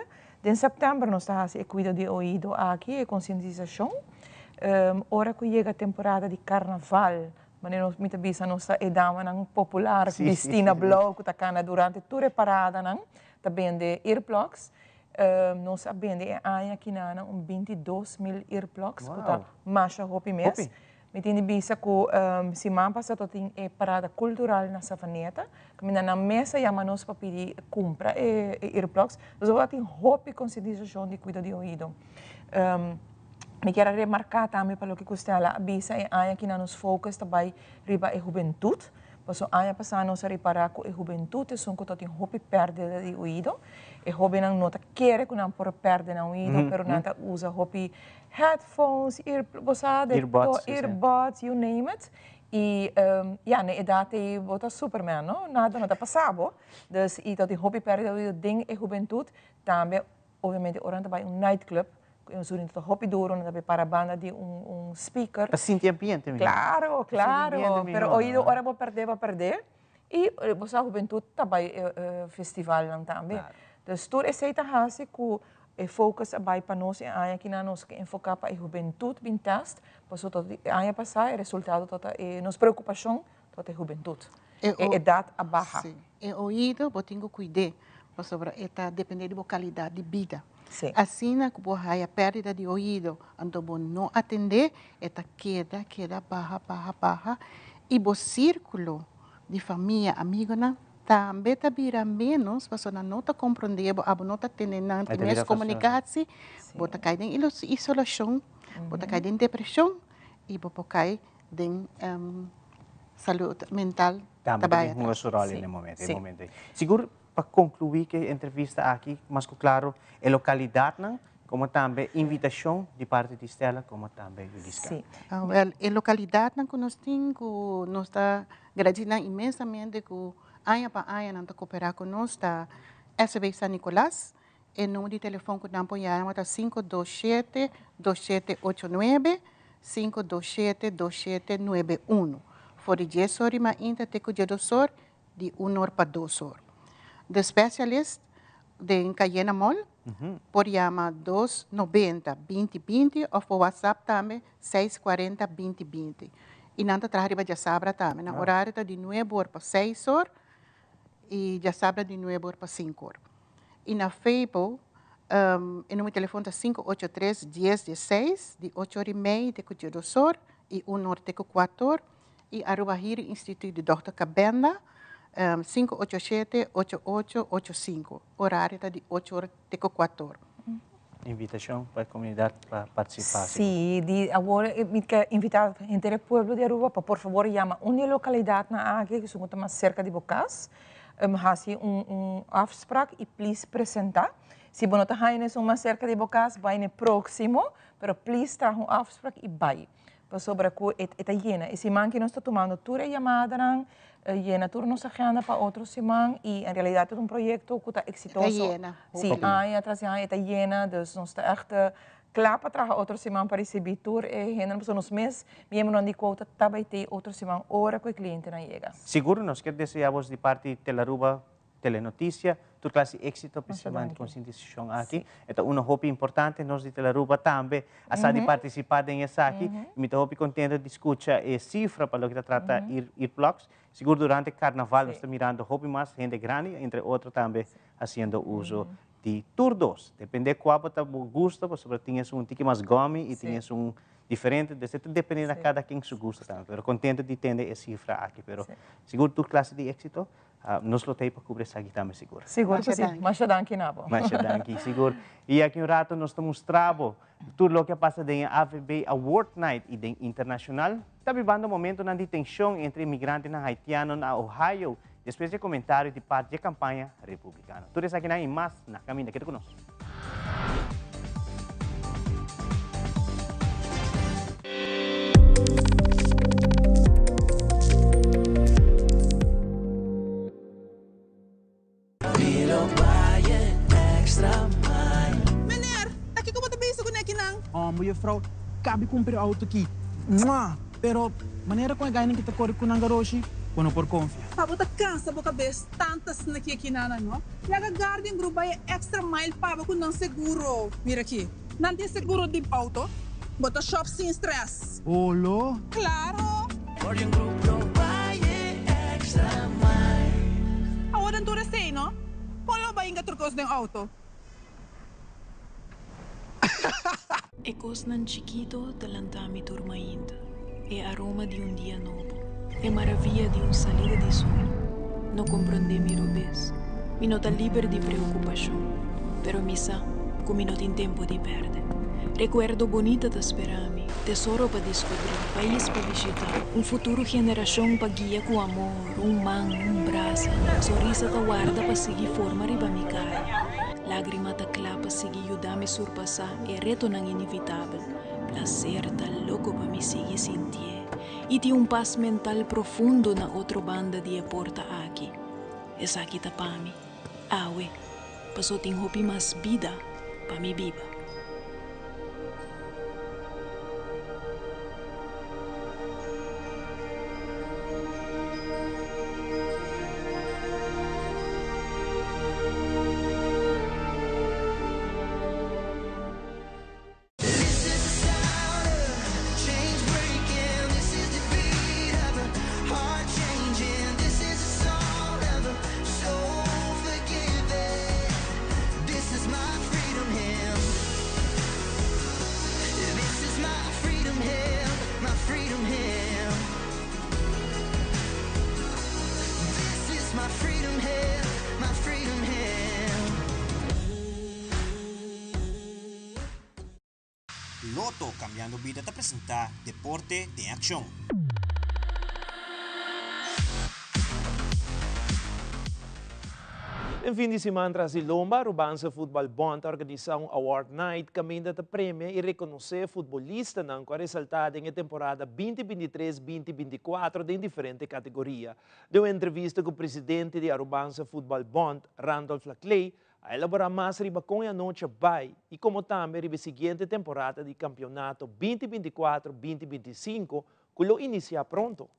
Em setembro, nós estamos a cuidar de ouvido aqui, a conscientização. Ora que chega a temporada de carnaval, mas nós muitas vezes nós estamos popular, Cristina Blau, que está durante toda a parada, também de earplugs. Nós vende aqui na 22.000 earplugs, que está mais hopi mês. Me tem vista que semana passada tem parada cultural na Savaneta, que na mesa chama nós para pedir compra earplugs. Nós vamos ter hopi conscientização de cuidado de ouvido. Me quero remarcar também para o que custa a visa é aqui na nos focus também riba a juventude. Passo ano passado nós reparar que a juventude são que tem hopi perda de ouvido. E hopi não nota quer que não por perda de ouvido, pero não usa hopi headphones, earbuds, you name it. E na idade bota Superman, não? Nada não está passado. Dus e dat die hopi perda de ouvido ding a juventude também, obviamente, ora também nightclub. Nós unimos o hopi duro, nós para a banda de speaker. Para sentir ambiente mesmo. Claro, pero ouído ora vou perder. E a juventude também festival também. Então, tudo esse está que focus abai para nós e aya que nós que enfocar para a juventude bem test, passou todo aya passar e resultado toda nos preocupação toda a juventude. Edad a baja. Sim. E ouído, eu tenho que cuidar, sobre esta depender de qualidade de vida. Sim. Assim, que você a perda de ouído, então você não atender, esta queda baja, e o círculo de família, amigos, também vira menos, você não está compreendendo, não está tendo mais comunicação, você cai em isolação, você cai em depressão, e você cai em saúde mental. Também tem uma rol no momento. Seguro, para concluir que a entrevista aqui, mas claro, a localidade, como também invitação de parte de Stella, como também o Lisca. Sim. A localidade que nós temos, nós está agradecendo imensamente que ano para ano está cooperar conosco, está SB San Nicolás, o número de telefone que nós apoiamos é 527-2789, 527-2791. For de 10 horas, mas ainda tem que de 2 horas, de 1 hora para 2 horas. De especialista de Cayena Mall, por chamar 290-2020 ou por WhatsApp também 640-2020. E não está trabalhando de sábado também. Na horário está de 9 horas para 6 horas e de sábado de 9 horas para 5 horas. E na Facebook, o número de telefone é 583-1016, de 8 horas e meia, de 2 horas, e 1 hora de 4 horas. E arroba Hiri Instituto de Dr. Cabenda, 587-8885. Horário de 8 horas até 4 horas. Invitação para a comunidade para participar. Sim, agora eu quero invitar a gente do pueblo de Aruba para, por favor, chamar uma localidade na área que somos mais cerca de Bocas. Fazer afspraak e please apresentar. Se você não está mais cerca de Bocas, vai no próximo, mas please traga afspraak e vai. Sobre que está llena. E se man que nós está tomando toda chamada, llena toda nossa agenda para outro semana e em realidade é projeto que está exitoso. Está llena. Sim, atrás está llena, dus nós está echt klaar para trabalhar outra semana para receber tour e gente não nos mês, mesmo de quota também tem outra semana hora que o cliente não chega. Seguro nós que desejamos de parte de Aruba Telenotícia, tu classe êxito, principalmente de conscientização aqui. Então, uma hope importante, nós de Aruba também, a de participar nessa aqui. Me estou contente de escutar a cifra para o que trata ir blogs. Seguro durante o carnaval, nós estamos mirando hope mais gente grande, entre outros também, fazendo uso de turdos. Depende de qual você gosta, porque tienes tique mais gummy e tienes diferente, depende de cada quem se gosta também. Pero contente de ter a cifra aqui. Pero seguro tu classe de êxito, nos lotei para cobrir isso aqui também, seguro. Seguro que sim, mas já danke nabo. Mas já danke, seguro. E aqui um rato nós estamos mostrando tudo o que passa em AVB Award Night e em internacional. Está vivendo um momento de tensão entre imigrantes haitianos na Ohio, depois de comentários de parte da campanha republicana. Tudo isso aqui e mais na caminho aqui conosco. Meneer, aqui como te pensa com aqui não? Oh, mevrouw, cabe cumprir auto aqui. Pero maneira com a gaina que te corre com nangaroshi, quando por confia. Pabo ta cansa boca bes tantas na aqui nana no. Yaga guardian grupo é extra mile pabo com não seguro. Mira aqui, não tem seguro de auto. Bota shop sem stress. Olo? Claro. Guardian grupo vai extra mile. Agora tu sei, no? Polo ba inga turcos ng auto? Ecos nan chiquito talantami turmaindo. E aroma de dia novo. E maravilha de salida de sol. No comprende mi robes. Mi nota liber de preocupação. Pero misa, como não tem tempo de perder. Recuerdo bonita da esperami. Tesoro para descobrir. País para visitar. Futuro geração para guia com amor. Man, braço. Sorriso da guarda para seguir forma riba mi cai. Lágrima da clapa seguir ajudar me surpassar. E reto não inevitável. Placer tá louco para me seguir sentir. E tem paz mental profundo na outra banda de porta aqui. Essa aqui tá para mim. Awe, passou tem hopi mais vida para me viva. Fernando Bida te apresentar Deporte de Acción. Em fim de semana, tras Lomba, Rubansa Football Bond organiza um Award Night caminho da prêmio e reconhecer futbolista com a ressaltada em temporada 2023-2024 em diferentes categorias. Deu uma entrevista com o presidente de Rubansa Football Bond, Randolph Laclay, a elaborar mais riba com a noite vai e como também riba a seguinte temporada de campeonato 2024-2025, que lo inicia pronto.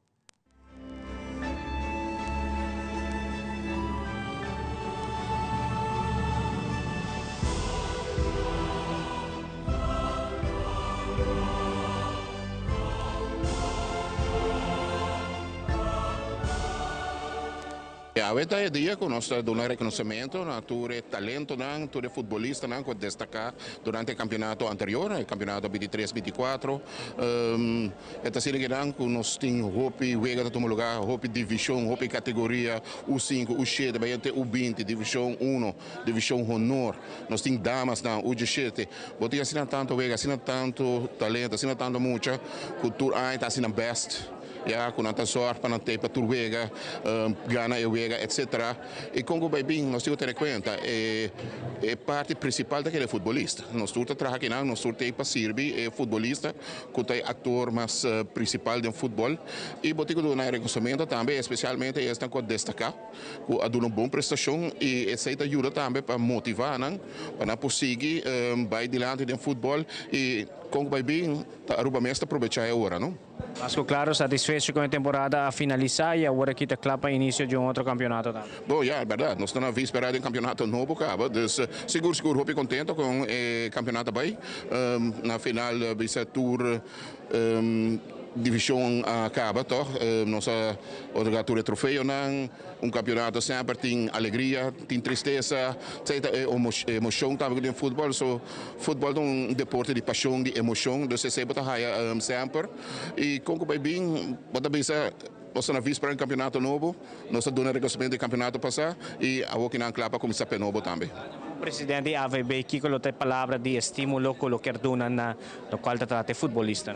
Avete idea che nós damos um reconhecimento a todo talento, a todo futebolista que destacar durante o campeonato anterior, o campeonato 23-24. Esta série que nós temos hopi wega de tomar lugar, hopi divisão, hopi categoria U5, U7, U20, divisão 1, divisão honor. Nós temos damas na U17. Botinha assim tanto wega, assim tanto talento, assim tanto muita cultura, está assim best. Ja, com a sorte para não ter para turvega, gana e wega, etc. E como vai bem, nós temos que ter em conta é parte principal daquele futebolista. Nós temos que trabalhar aqui, nós temos que servir futebolista, que é ator mais principal do futebol. E botigo do reconhecimento também, especialmente este que destacar, que a uma boa prestação e essa ajuda também para motivar, para conseguir vai adiante do futebol e como vai bem, a Aruba mestre aproveitar agora, não? Vasco, claro, satisfecho com a temporada a finalizar e agora aqui te clapa início de um outro campeonato também. Bom, é verdade. Nós estamos esperando um campeonato novo, cara. Então, seguro, hope contento com o campeonato bem. Na final, vai ser tour divisão acaba, toch? Nós otorgamos troféu, campeonato sempre tem alegria, tem tristeza, tem emoção também no futebol. Futebol é deporte de paixão, de emoção, então você sempre está sempre. E como vai bem, pode pensar, nós estamos na víspera de um campeonato novo, nós estamos dando reconhecimento do campeonato passado e a outra não clapa começar para novo também. Presidente AVB, que tem palavra de estímulo que lo quer donar no qual trata futebolista.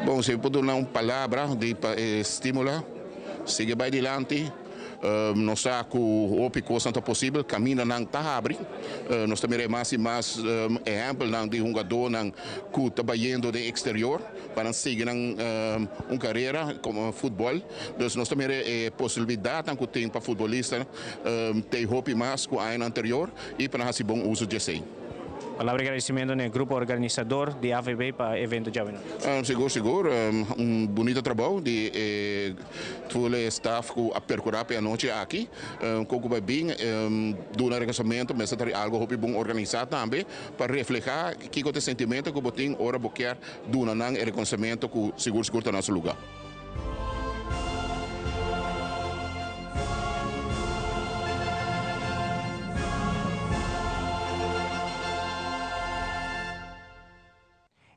Bom, se eu puder dar uma palavra de estímulo, siga bem adiante. Nós estamos com o pico quanto possível, caminho não está abrindo. Nós também mais e mais exemplo de jogador que está trabalhando no exterior para seguir uma carreira como futebol. Então, nós também possibilidade que tem para futebolista ter hope mais que o ano anterior e para fazer bom uso de si. Palavra de agradecimento no grupo organizador de AVB para o evento de hoje. Seguro. Bonito trabalho de todo o staff que a percorrer a noite aqui. Como vai bem, do reconhecimento, mas é algo que bom organizado também para refletir que o sentimento que tem hora boquear do reconhecimento que seguro está no nosso lugar.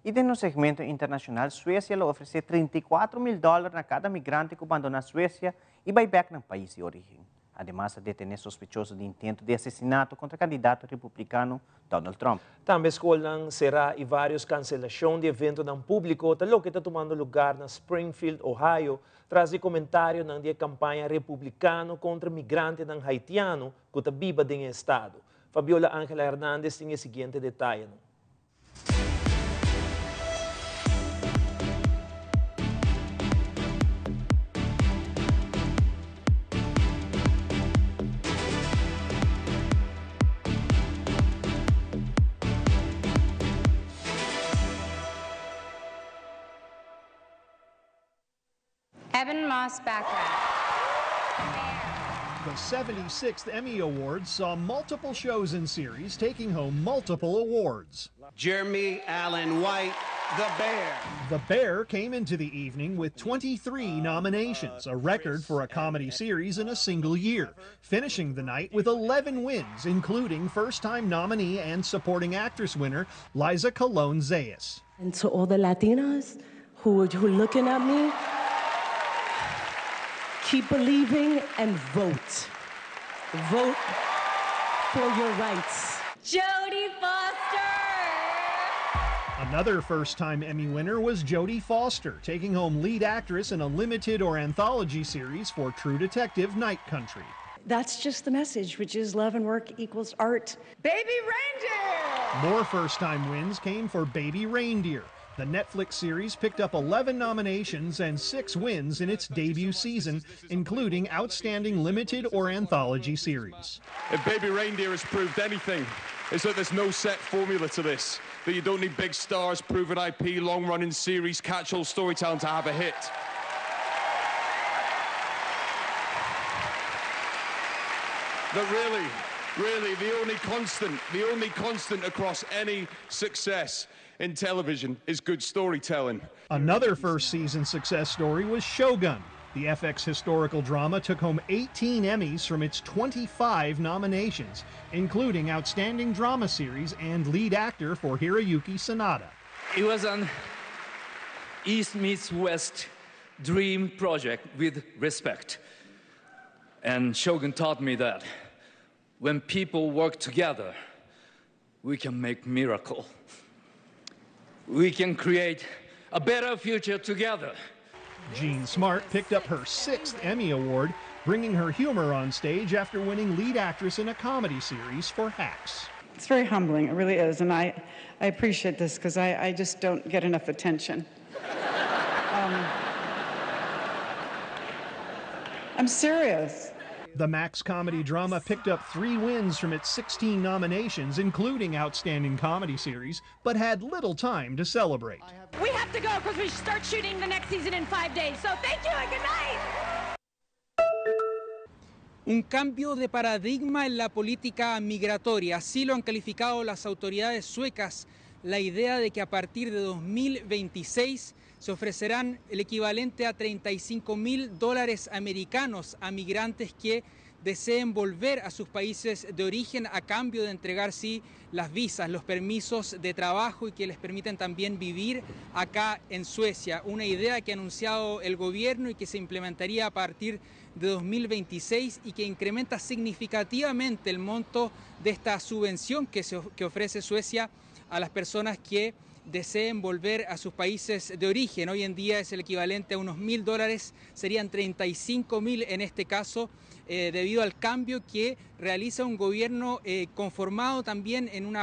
E no segmento internacional, Suécia lhe oferece $34 mil a cada migrante que abandona a Suécia e vai back no país de origem. Además, de detener sospechoso de intento de assassinato contra o candidato republicano Donald Trump. Também escolan será e várias cancelações de evento no público, tal que está tomando lugar na Springfield, Ohio, tras de comentário na campanha republicana contra migrante haitiano que está viva no estado. Fabiola Ángela Hernández tem o seguinte detalhe. Evan Moss Baccarat. The 76th Emmy Awards saw multiple shows and series taking home multiple awards. Jeremy Allen White, The Bear. The Bear came into the evening with 23 nominations, a record for a comedy series in a single year, finishing the night with 11 wins, including first-time nominee and supporting actress winner Liza Colón-Zayas. And to all the Latinas who are looking at me, keep believing and vote. Vote for your rights. Jodie Foster! A Another first-time Emmy winner was Jodie Foster, taking home lead actress in a limited or anthology series for True Detective Night Country. That's just the message, which is love and work equals art. Baby Reindeer! More first-time wins came for Baby Reindeer. The Netflix series picked up 11 nominations and 6 wins in its debut season, including Outstanding Limited or Anthology Series. If Baby Reindeer has proved anything, it's that there's no set formula to this, that you don't need big stars, proven IP, long-running series, catch-all storytelling to have a hit. That really, the only constant across any success in television is good storytelling. Another first-season success story was Shogun. The FX historical drama took home 18 Emmys from its 25 nominations, including Outstanding Drama Series and Lead Actor for Hiroyuki Sanada. It was an East meets West dream project with respect. And Shogun taught me that when people work together, we can make miracle. We can create a better future together. Jean Smart picked up her 6th Emmy Award, bringing her humor on stage after winning lead actress in a comedy series for Hacks. It's very humbling, it really is, and I appreciate this because I just don't get enough attention. I'm serious. The Max comedy drama picked up 3 wins from its 16 nominations, including Outstanding Comedy Series, but had little time to celebrate. We have to go because we start shooting the next season in 5 days. So thank you and good night. Un cambio de paradigma en la política migratoria, así lo han calificado las autoridades suecas, la idea de que a partir de 2026 se ofrecerán el equivalente a $35.000 americanos a migrantes que deseen volver a sus países de origen a cambio de entregar, sí, las visas, los permisos de trabajo y que les permiten también vivir acá en Suecia. Una idea que ha anunciado el gobierno y que se implementaría a partir de 2026 y que incrementa significativamente el monto de esta subvención que ofrece Suecia a las personas que deseen volver a sus países de origen. Hoy en día es el equivalente a unos $1.000, serían 35.000 en este caso, debido al cambio que realiza un gobierno conformado también en un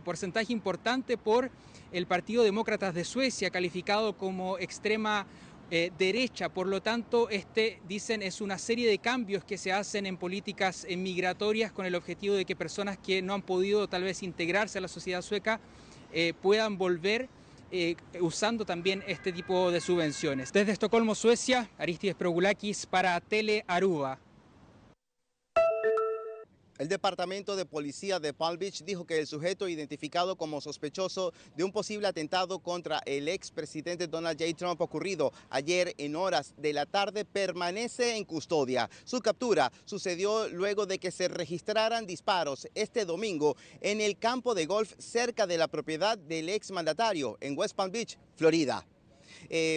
porcentaje importante por el Partido Demócratas de Suecia, calificado como extrema derecha. Por lo tanto, dicen, es una serie de cambios que se hacen en políticas migratorias con el objetivo de que personas que no han podido tal vez integrarse a la sociedad sueca puedan volver usando también este tipo de subvenciones. Desde Estocolmo, Suecia, Aristides Progoulakis para Tele Aruba. El Departamento de Policía de Palm Beach dijo que el sujeto identificado como sospechoso de un posible atentado contra el expresidente Donald J. Trump ocurrido ayer en horas de la tarde permanece en custodia. Su captura sucedió luego de que se registraran disparos este domingo en el campo de golf cerca de la propiedad del exmandatario en West Palm Beach, Florida.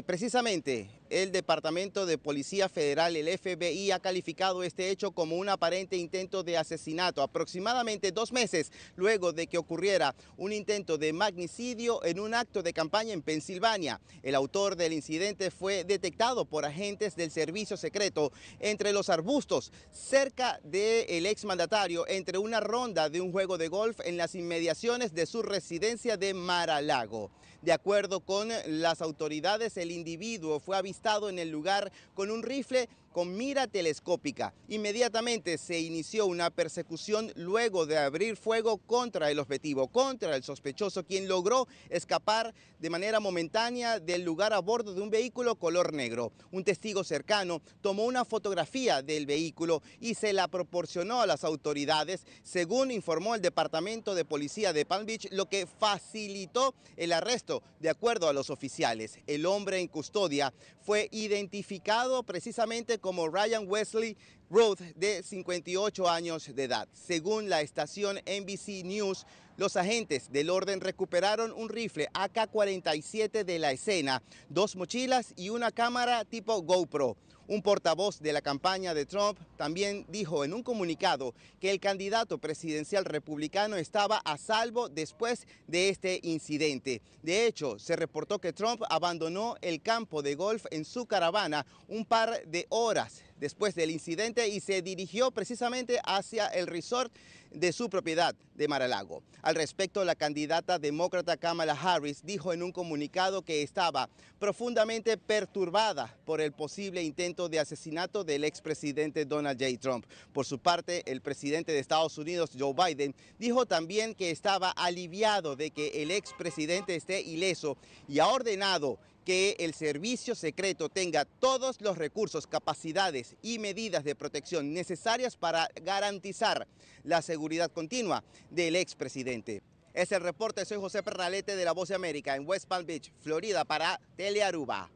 Precisamente el Departamento de Policía Federal, el FBI, ha calificado este hecho como un aparente intento de asesinato, aproximadamente 2 meses luego de que ocurriera un intento de magnicidio en un acto de campaña en Pensilvania. El autor del incidente fue detectado por agentes del servicio secreto entre los arbustos cerca del exmandatario entre una ronda de un juego de golf en las inmediaciones de su residencia de Mar-a-Lago. De acuerdo con las autoridades, el individuo fue avistado en el lugar con un rifle con mira telescópica. Inmediatamente se inició una persecución luego de abrir fuego contra el objetivo, contra el sospechoso, quien logró escapar de manera momentánea del lugar a bordo de un vehículo color negro. Un testigo cercano tomó una fotografía del vehículo y se la proporcionó a las autoridades, según informó el Departamento de Policía de Palm Beach, lo que facilitó el arresto. De acuerdo a los oficiales, el hombre en custodia fue identificado precisamente como Ryan Wesley Roth, de 58 años de edad. Según la estación NBC News, Los agentes del orden recuperaron un rifle AK-47 de la escena, 2 mochilas y una cámara tipo GoPro. Un portavoz de la campaña de Trump también dijo en un comunicado que el candidato presidencial republicano estaba a salvo después de este incidente. De hecho, se reportó que Trump abandonó el campo de golf en su caravana un par de horas después del incidente y se dirigió precisamente hacia el resort de su propiedad de Mar-a-Lago. Al respecto, la candidata demócrata Kamala Harris dijo en un comunicado que estaba profundamente perturbada por el posible intento de asesinato del expresidente Donald J. Trump. Por su parte, el presidente de Estados Unidos, Joe Biden, dijo también que estaba aliviado de que el expresidente esté ileso y ha ordenado que el servicio secreto tenga todos los recursos, capacidades y medidas de protección necesarias para garantizar la seguridad continua del expresidente. Es el reporte, soy José Pernalete de La Voz de América en West Palm Beach, Florida para Telearuba.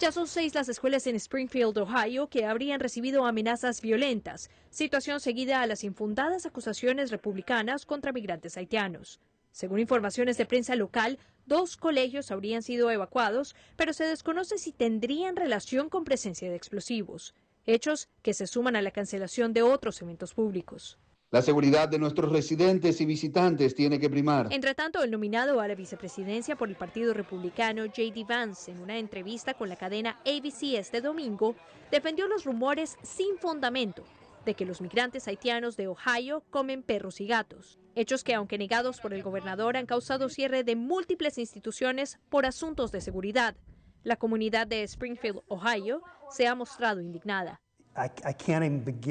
Ya son 6 las escuelas en Springfield, Ohio, que habrían recibido amenazas violentas, situación seguida a las infundadas acusaciones republicanas contra migrantes haitianos. Según informaciones de prensa local, 2 colegios habrían sido evacuados, pero se desconoce si tendrían relación con presencia de explosivos, hechos que se suman a la cancelación de otros eventos públicos. La seguridad de nuestros residentes y visitantes tiene que primar. Entre tanto, el nominado a la vicepresidencia por el Partido Republicano, J.D. Vance, en una entrevista con la cadena ABC este domingo, defendió los rumores sin fundamento de que los migrantes haitianos de Ohio comen perros y gatos, hechos que, aunque negados por el gobernador, han causado cierre de múltiples instituciones por asuntos de seguridad. La comunidad de Springfield, Ohio, se ha mostrado indignada.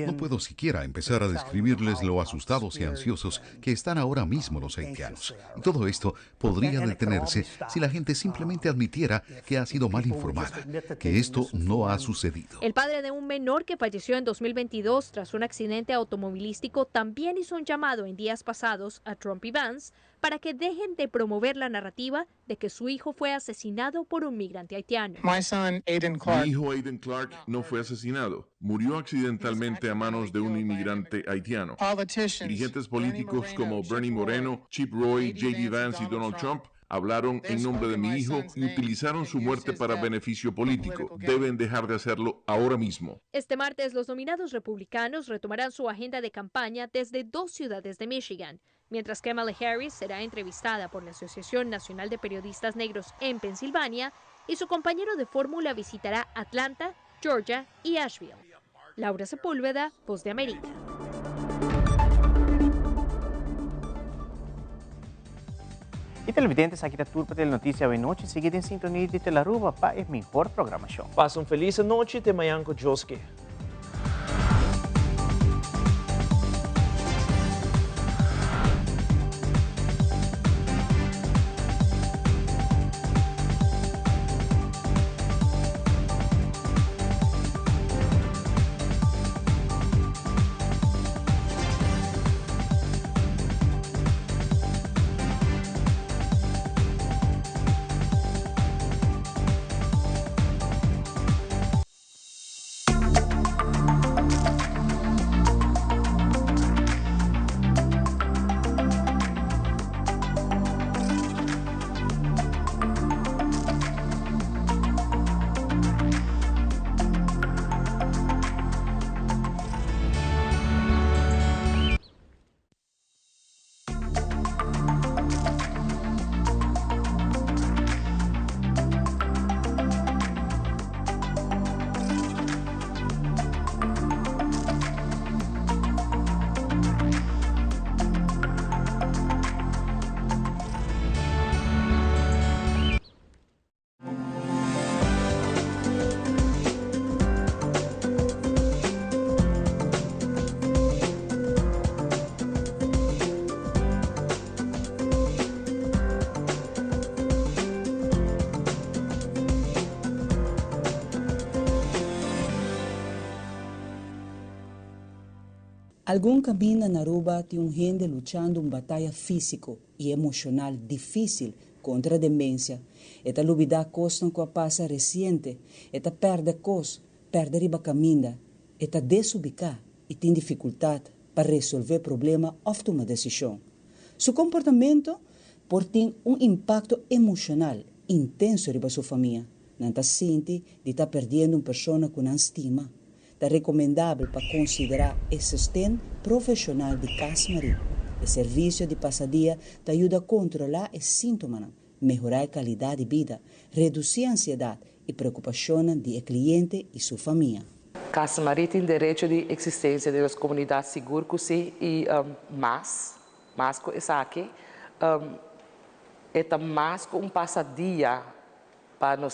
No puedo siquiera empezar a describirles lo asustados y ansiosos que están ahora mismo los haitianos. Y todo esto podría detenerse si la gente simplemente admitiera que ha sido mal informada, que esto no ha sucedido. El padre de un menor que falleció en 2022 tras un accidente automovilístico también hizo un llamado en días pasados a Trump y Vance para que dejen de promover la narrativa de que su hijo fue asesinado por un migrante haitiano. Mi hijo Aiden Clark no fue asesinado. Murió accidentalmente a manos de un inmigrante haitiano. Dirigentes políticos como Bernie Moreno, Chip Roy, J.D. Vance y Donald Trump hablaron en nombre de mi hijo y utilizaron su muerte para beneficio político. Deben dejar de hacerlo ahora mismo. Este martes, los nominados republicanos retomarán su agenda de campaña desde 2 ciudades de Michigan, mientras que Kamala Harris será entrevistada por la Asociación Nacional de Periodistas Negros en Pensilvania y su compañero de fórmula visitará Atlanta, Georgia y Asheville. Laura Sepúlveda, Voz de América. Y televidentes, aquí está turpa de la noticia de noche. Seguid en sintonía de Telearuba para el mejor programación. Pasa un feliz noche, te mayanco Joske. Algum caminho na Aruba tem gente lutando uma batalha físico e emocional difícil contra a demência. Esta lubida costa com a passa recente, esta perde cos, perde riba caminha, esta desubicar e tem dificuldade para resolver problema ou tomar decisão. Su comportamento tem um impacto emocional intenso sobre sua família. Não está sente de estar perdendo uma pessoa com estima. É recomendável para considerar assistente profissional de casa-marido. O serviço de passadia te ajuda a controlar os sintomas, melhorar a qualidade de vida, reduzir a ansiedade e preocupação do cliente e sua família. Casa-marido tem direito de existência das comunidades seguras e mais com isso aqui, é mais com passadia para nós